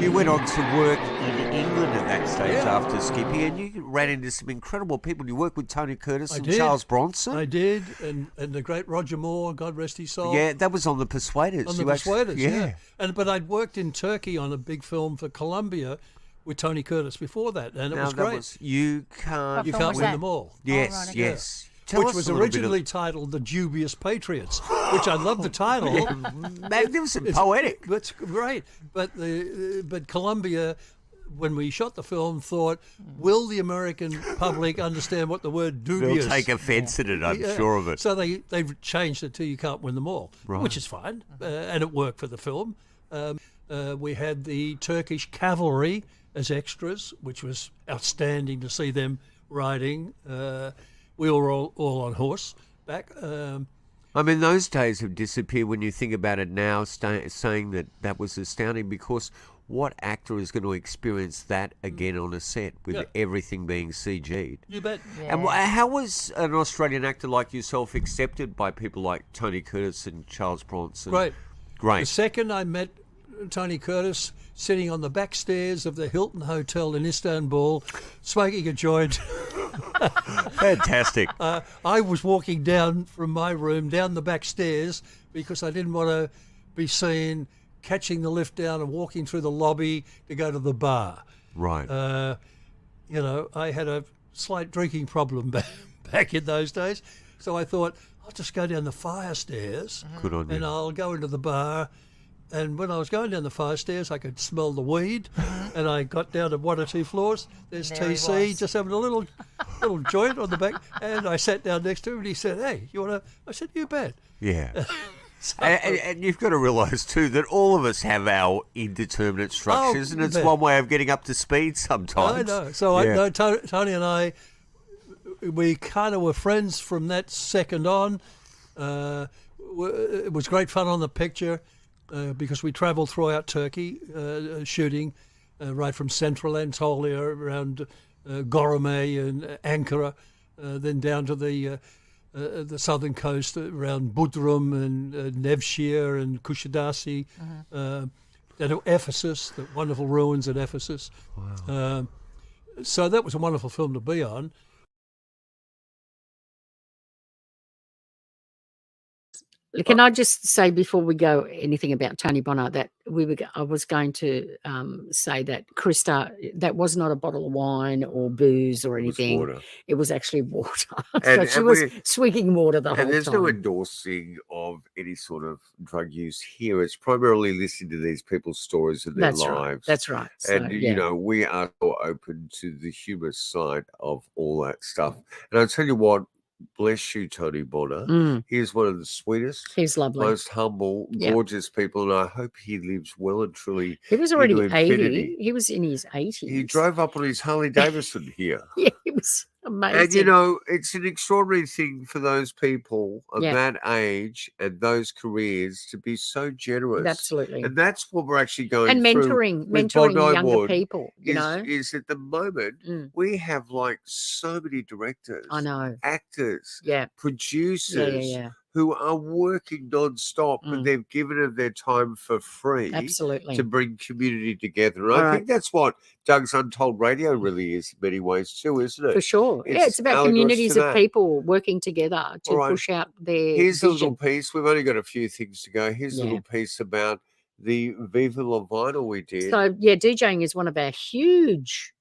You went on to work in England at that stage after Skippy, and you ran into some incredible people. You worked with Tony Curtis and Charles Bronson. I did, and the great Roger Moore, God rest his soul. Yeah, that was on The Persuaders. On The Persuaders, yeah. But I'd worked in Turkey on a big film for Columbia with Tony Curtis before that, and it was great. You Can't Win Them All. Yes, yes. Tell Which us was a little bit originally titled The Dubious Patriots, which I love the title. Magnificent, poetic. That's great. But Columbia, when we shot the film, thought, will the American public understand what the word dubious? They'll take offence at it, I'm sure of it. So they've changed it to You Can't Win Them All, which is fine, and it worked for the film. We had the Turkish cavalry as extras, which was outstanding to see them riding. We were all on horseback. I I mean, those days have disappeared when you think about it now, saying that was astounding, because what actor is going to experience that again on a set with everything being CG'd? You bet. Yeah. And how was an Australian actor like yourself accepted by people like Tony Curtis and Charles Bronson? Great. The second I met Tony Curtis sitting on the back stairs of the Hilton Hotel in Istanbul, smoking a joint. Fantastic. I was walking down from my room down the back stairs because I didn't want to be seen catching the lift down and walking through the lobby to go to the bar. Right. I had a slight drinking problem back in those days, so I thought I'll just go down the fire stairs. Good on you. And I'll go into the bar. And when I was going down the fire stairs, I could smell the weed, and I got down to 1 or 2 floors. There's There he TC was. just having a little joint on the back, and I sat down next to him, and he said, "Hey, you want to?" I said, "You bet." Yeah. And you've got to realise too that all of us have our indeterminate structures, and it's bet. one way of getting up to speed sometimes. I know. So I know Tony and I, we kind of were friends from that second on. It was great fun on the picture. Because we travelled throughout Turkey shooting, right from central Anatolia around Goreme and Ankara, then down to the southern coast around Bodrum and Nevşehir and Kuşadası, down to Ephesus, the wonderful ruins at Ephesus. Wow. So that was a wonderful film to be on. Can I just say before we go anything about Tony Bonner that I was going to say that Krista, that was not a bottle of wine or booze or anything. water. It was actually water. So And- she and was we- swigging water the whole And there's time. no endorsing of any sort of drug use here. It's primarily listening to these people's stories of their That's right. lives. That's right. So, And, yeah. we are so open to the humorous side of all that stuff. And I'll tell you what, bless you, Tony Bonner. Mm. He is one of the sweetest, He's lovely. most humble, Yeah. gorgeous people. And I hope he lives well and truly. He was already into 80. infinity. He was in his 80s. He drove up on his Harley Davidson here. Yeah, it was amazing. And it's an extraordinary thing for those people of Yeah. that age and those careers to be so generous. Absolutely. And that's what we're actually going And through mentoring with younger Bondi Wood people, is at the moment we have like so many directors, I know. actors, Yeah. producers yeah. who are working non-stop and they've given of their time for free Absolutely. to bring community together. And All I right. think that's what Doug's Untold Radio really is in many ways too, isn't it? For sure. It's about analogous communities to of that. people working together to All right. push out their Here's a vision. little piece. We've only got a few things to go. Here's a Yeah. little piece about the Viva La Vinyl we did. So yeah, DJing is one of our huge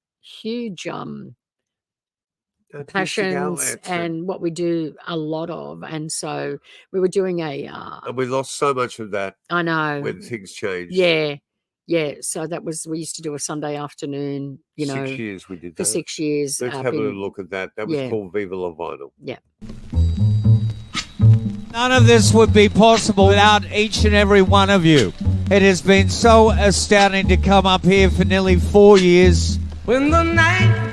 Artistic passions outlets and what we do a lot of. And so we were doing and we lost so much of that I know. when things changed. Yeah. So we used to do a Sunday afternoon, 6 years we did that. for 6 years. Let's up have a in- little look at that. That was Yeah. called Viva La Vinyl. Yeah. None of this would be possible without each and every one of you. It has been so astounding to come up here for nearly 4 years. When the night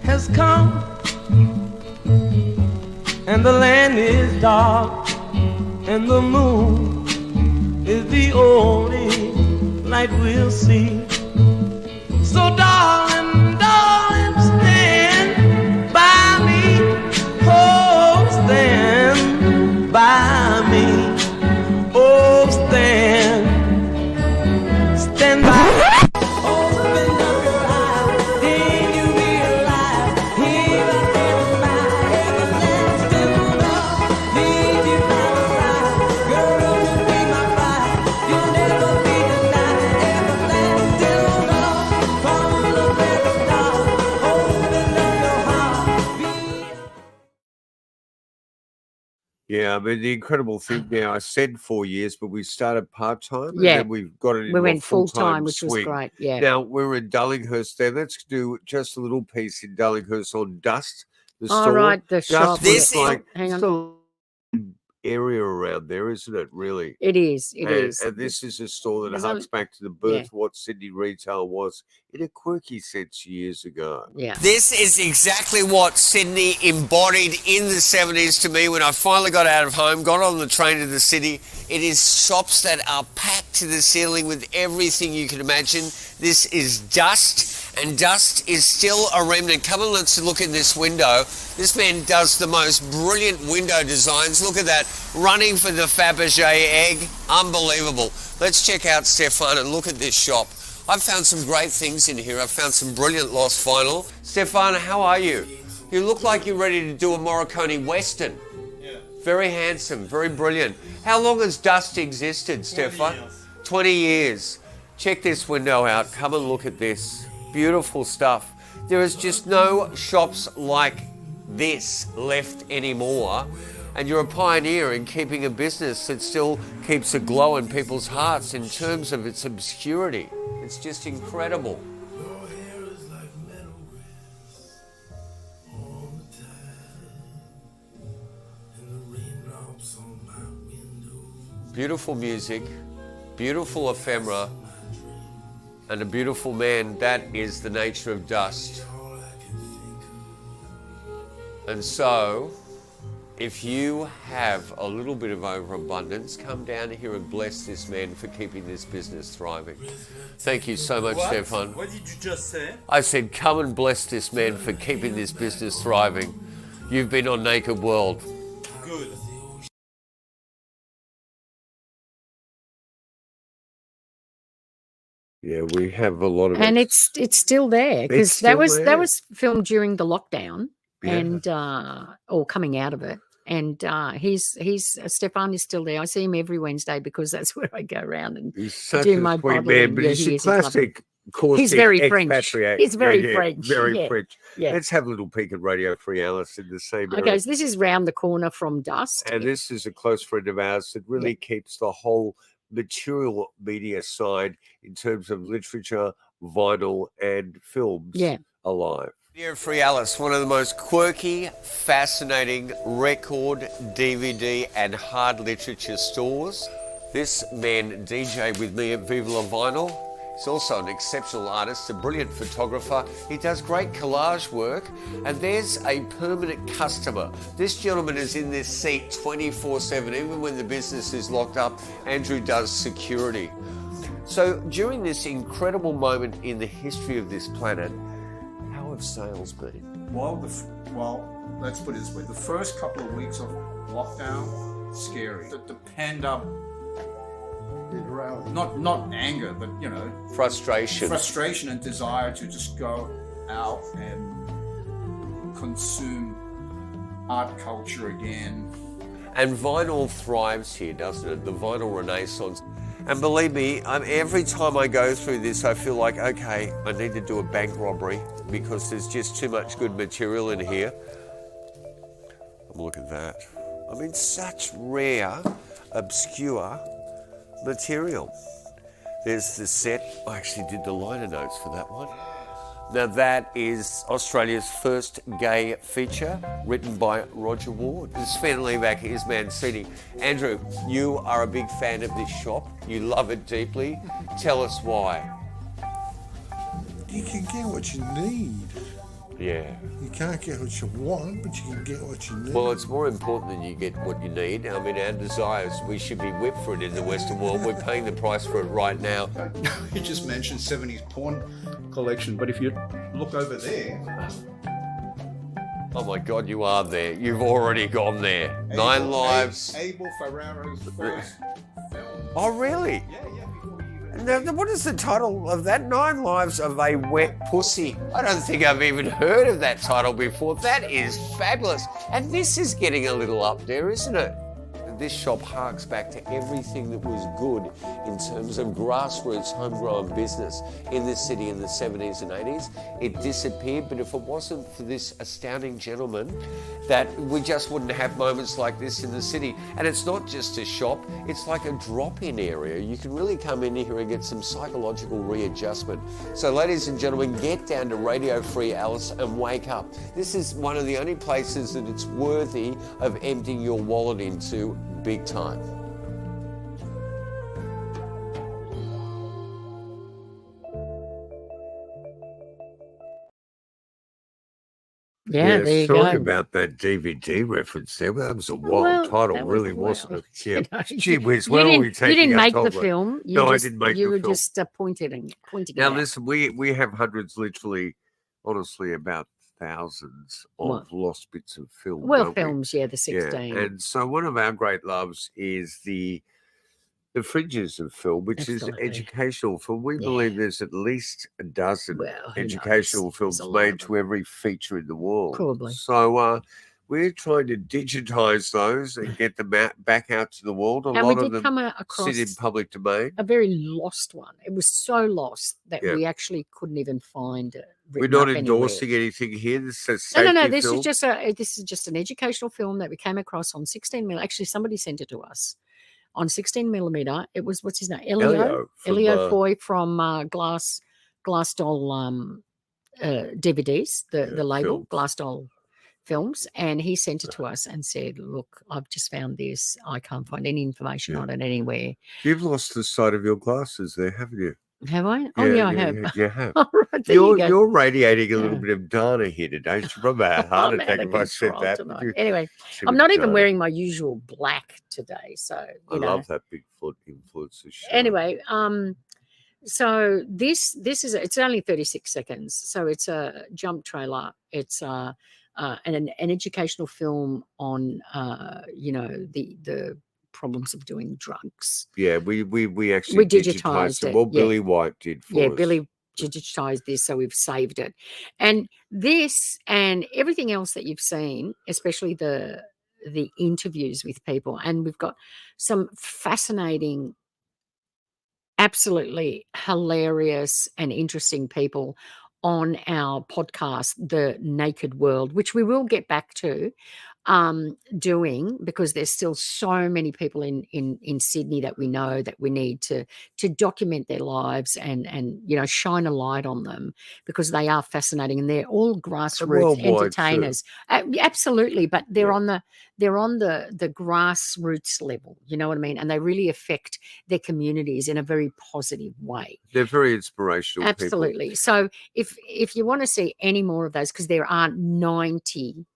has come and the land is dark and the moon is the only light we'll see. So darling, darling, stand by me. Oh, stand by me. Oh, stand by me. Yeah, I mean, the incredible thing now, I said 4 years, but we started part-time and Yeah. then we've got it We into a went full-time, full-time which was swing. great, yeah. Now, we're in Darlinghurst there. Let's do just a little piece in Darlinghurst on Dust, the All store. right, the Dust shop. was like Hang on. still area around there, isn't it, really? It is. It is. And this is a store that There's harks back to the birth yeah. of what Sydney retail was in a quirky sense years ago. Yeah. This is exactly what Sydney embodied in the 70s to me when I finally got out of home, got on the train to the city. It is shops that are packed to the ceiling with everything you can imagine. This is dust, and dust is still a remnant. Come on, let's look in this window. This man does the most brilliant window designs. Look at that, running for the Fabergé egg. Unbelievable. Let's check out Stefan and look at this shop. I've found some great things in here. I've found some brilliant lost vinyl. Stefan, how are you? You look like you're ready to do a Morricone Western. Yeah. Very handsome, very brilliant. How long has dust existed, Stefan? 20 years. Check this window out. Come and look at this. Beautiful stuff. There is just no shops like this left anymore. And you're a pioneer in keeping a business that still keeps a glow in people's hearts in terms of its obscurity. It's just incredible. Beautiful music, beautiful ephemera, and a beautiful man. That is the nature of dust. And so, if you have a little bit of overabundance, come down here and bless this man for keeping this business thriving. Thank you so much, Stefan. What did you just say? I said, come and bless this man for keeping this business thriving. You've been on Naked World. Good. Yeah, we have a lot of and it's still there because that was filmed during the lockdown and or coming out of it. And Stefan is still there. I see him every Wednesday because that's where I go around and do my sweet man, but he's a classic. He's very French. He's very French. Very French. Yeah. Let's have a little peek at Radio Free Alice in the same area. Okay, so this is round the corner from Dust. And this is a close friend of ours that really keeps the whole material media side in terms of literature, vinyl, and films alive. Radio Free Alice, one of the most quirky, fascinating record, DVD, and hard literature stores. This man DJ with me at Viva La Vinyl. He's also an exceptional artist, a brilliant photographer. He does great collage work, and there's a permanent customer. This gentleman is in this seat 24/7, even when the business is locked up. Andrew does security. So during this incredible moment in the history of this planet, how have sales been? Well, let's put it this way. The first couple of weeks of lockdown, scary. The pent-up, not anger, but, you know, frustration and desire to just go out and consume art culture again. And vinyl thrives here, doesn't it? The vinyl renaissance. And believe me, every time I go through this, I feel like, okay, I need to do a bank robbery because there's just too much good material in here. Look at that. I mean, such rare, obscure material. There's the set. I actually did the liner notes for that one. Now that is Australia's first gay feature, written by Roger Ward. Sven Levac is Mancini. Andrew, you are a big fan of this shop. You love it deeply. Tell us why. You can get what you need. Yeah. You can't get what you want, but you can get what you need. Well, it's more important than you get what you need. I mean, our desires, we should be whipped for it in the Western world. We're paying the price for it right now. You just mentioned 70s porn collection, but if you look over there... Oh my God, you are there. You've already gone there. Nine Lives. Abel Ferraro's first film. Oh, really? Yeah. Now, what is the title of that? 9 Lives of a Wet Pussy. I don't think I've even heard of that title before. That is fabulous. And this is getting a little up there, isn't it? This shop harks back to everything that was good in terms of grassroots homegrown business in this city in the 70s and 80s. It disappeared, but if it wasn't for this astounding gentleman, that we just wouldn't have moments like this in the city. And it's not just a shop, it's like a drop-in area. You can really come in here and get some psychological readjustment. So ladies and gentlemen, get down to Radio Free Alice and wake up. This is one of the only places that it's worthy of emptying your wallet into big time. Yeah, there you sorry go. about that DVD reference there. That was a wild title, really, wasn't it? Yeah. You know, Gee whiz, where are we taking you didn't make the Untold? film. No, I didn't make you the were film. just pointing Now, it out. listen, we have hundreds, literally, honestly, about thousands of What? lost bits of film. Well, don't we? films, yeah, the 16. Yeah, and so one of our great loves is the fringes of film, which Absolutely. is educational film. We believe there's at least a dozen Well, who educational knows? films There's a lot made of to every feature in the world. Probably. So we're trying to digitize those and get them back out to the world. A And lot we of did them come across sit in public domain. a very lost one. It was so lost that Yeah. we actually couldn't even find it. We're written not up endorsing anywhere. anything here. This is a No. safety This film. is just an educational film that we came across on 16mm. Actually, somebody sent it to us on 16mm. It was, what's his name? Elio Foy from Glass Doll DVDs, the label films. Glass Doll Films, and he sent it to us and said, "Look, I've just found this. I can't find any information on it anywhere." You've lost the sight of your glasses there, haven't you? Have I? Oh, yeah, I have. You have. All right, there you go. You're radiating a little bit of Dana here today. You should probably have a heart I'm attack out if of I said control that. tonight. You Anyway, should I'm have not even done. wearing my usual black today, so I love that Bigfoot influencer show. Anyway, so this is it's only 36 seconds, so it's a jump trailer. It's an educational film on the problems of doing drugs. Yeah, we actually digitized it. it. Well, Yeah. Billy White did for us. Billy digitized this, so we've saved it. And this and everything else that you've seen, especially the interviews with people, and we've got some fascinating, absolutely hilarious and interesting people on our podcast, The Naked World, which we will get back to doing, because there's still so many people in Sydney that we know that we need to document their lives and shine a light on them, because they are fascinating and they're all grassroots entertainers. Absolutely, but they're on the grassroots level, you know what I mean, and they really affect their communities in a very positive way. They're very inspirational. Absolutely. People. So if you want to see any more of those, because there are 90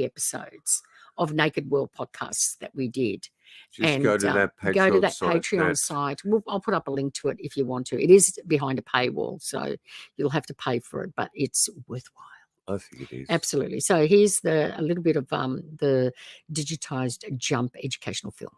episodes of Naked World podcasts that we did. Just go to that Patreon site. I'll put up a link to it if you want to. It is behind a paywall, so you'll have to pay for it, but it's worthwhile. I think it is. Absolutely. So here's a little bit of the digitized jump educational film.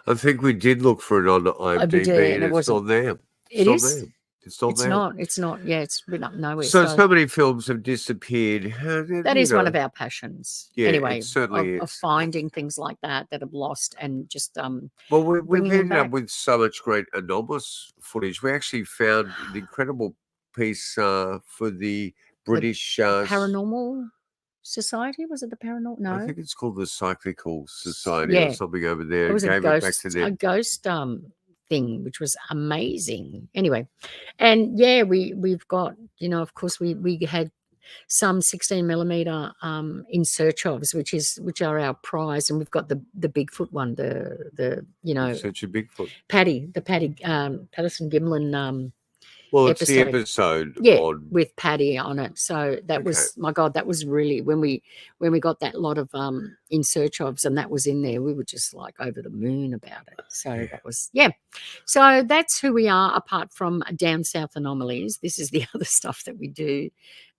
I think we did look for it on IMDb, and it's not there. It's not. Yeah, it's written up nowhere. So many films have disappeared. That is one of our passions. Yeah, anyway, it certainly of finding things like that have lost and just Well, we've bringing them ended up back. with so much great anomalous footage. We actually found an incredible piece for the British Paranormal Society. Was it the Paranormal? No, I think it's called the Cyclical Society or something over there. It was Gave a it back to them. ghost thing, which was amazing. Anyway, and yeah, we've got, of course we had some 16mm in search ofs, which are our prize, and we've got the Bigfoot one, the Search of Bigfoot. the Paddy Patterson Gimlin Well, it's the episode with Paddy on it. So that was, my God, that was really, when we got that lot of in search ofs and that was in there, we were just like over the moon about it. So that was, So that's who we are, apart from Down South Anomalies. This is the other stuff that we do.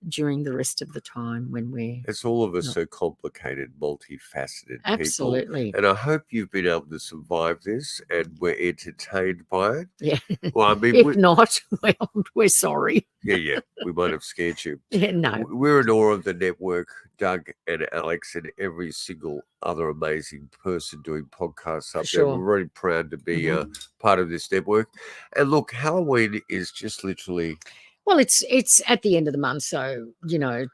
during the rest of the time when we're. It's all of us are complicated, multifaceted Absolutely. people. And I hope you've been able to survive this and we're entertained by it. Yeah. Well, I mean, if not, well, we're sorry. Yeah, we might have scared you. Yeah, no. We're in awe of the network, Doug and Alex and every single other amazing person doing podcasts up there. We're very proud to be part of this network. And look, Halloween is just literally... Well, it's at the end of the month, so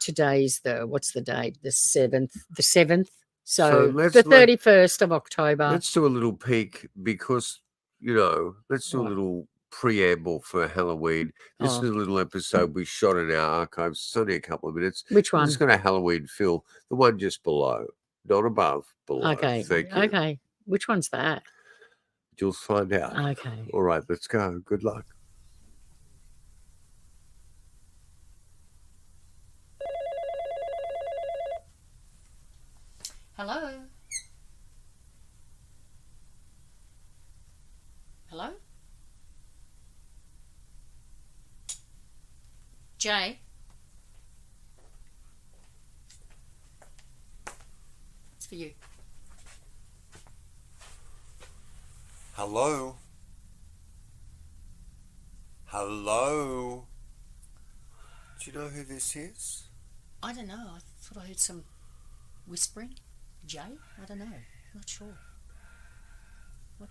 today's what's the date? The 7th. The 7th. So the 31st of October. Let's do a little peek because let's do a little preamble for Halloween. This is a little episode we shot in our archives. It's only a couple of minutes. Which one? It's got a Halloween feel. The one just below, not above. Below. Okay. Thank you. Okay. Which one's that? You'll find out. Okay. All right. Let's go. Good luck. Hello? Hello? Jay? It's for you. Hello? Hello? Do you know who this is? I don't know. I thought I heard some whispering. Jay? I don't know. Not sure. What?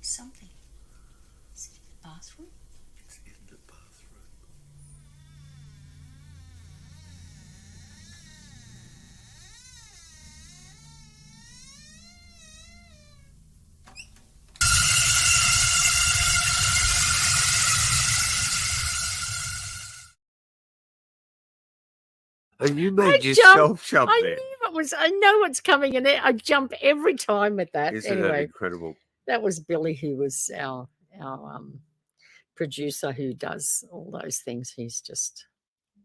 Something. Is it in the bathroom? It's in the bathroom. And you made yourself jump there. I know what's coming in there. I jump every time at that. Isn't that incredible? That was Billy, who was our producer who does all those things. He's just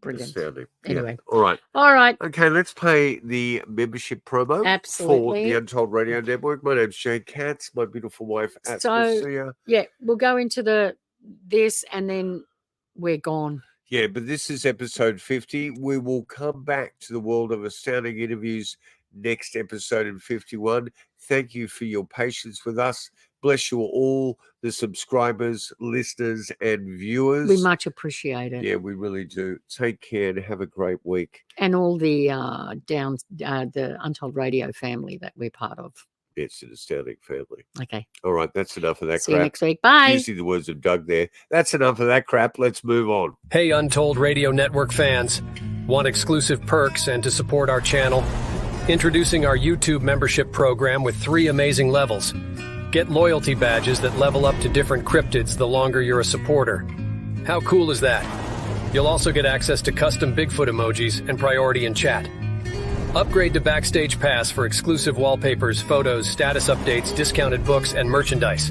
brilliant. Astounding. Anyway. Yeah. All right. All right. Okay, let's play the membership promo for the Untold Radio Network. My name's Jane Katz, my beautiful wife, Lucia. Yeah, we'll go into this and then we're gone. Yeah, but this is episode 50. We will come back to the world of astounding interviews next episode in 51. Thank you for your patience with us. Bless you all, the subscribers, listeners, and viewers. We much appreciate it. Yeah, we really do. Take care and have a great week. And all the the Untold Radio family that we're part of. It's an astounding family. Okay. All right, that's enough of that See crap. you next week. Bye. Using the words of Doug there. That's enough of that crap. Let's move on. Hey, Untold Radio Network fans. Want exclusive perks and to support our channel? Introducing our YouTube membership program with 3 amazing levels. Get loyalty badges that level up to different cryptids the longer you're a supporter. How cool is that? You'll also get access to custom Bigfoot emojis and priority in chat. Upgrade to Backstage Pass for exclusive wallpapers, photos, status updates, discounted books, and merchandise.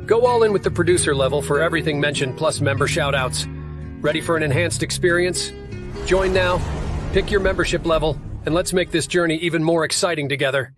Go all in with the producer level for everything mentioned plus member shoutouts. Ready for an enhanced experience? Join now, pick your membership level, and let's make this journey even more exciting together.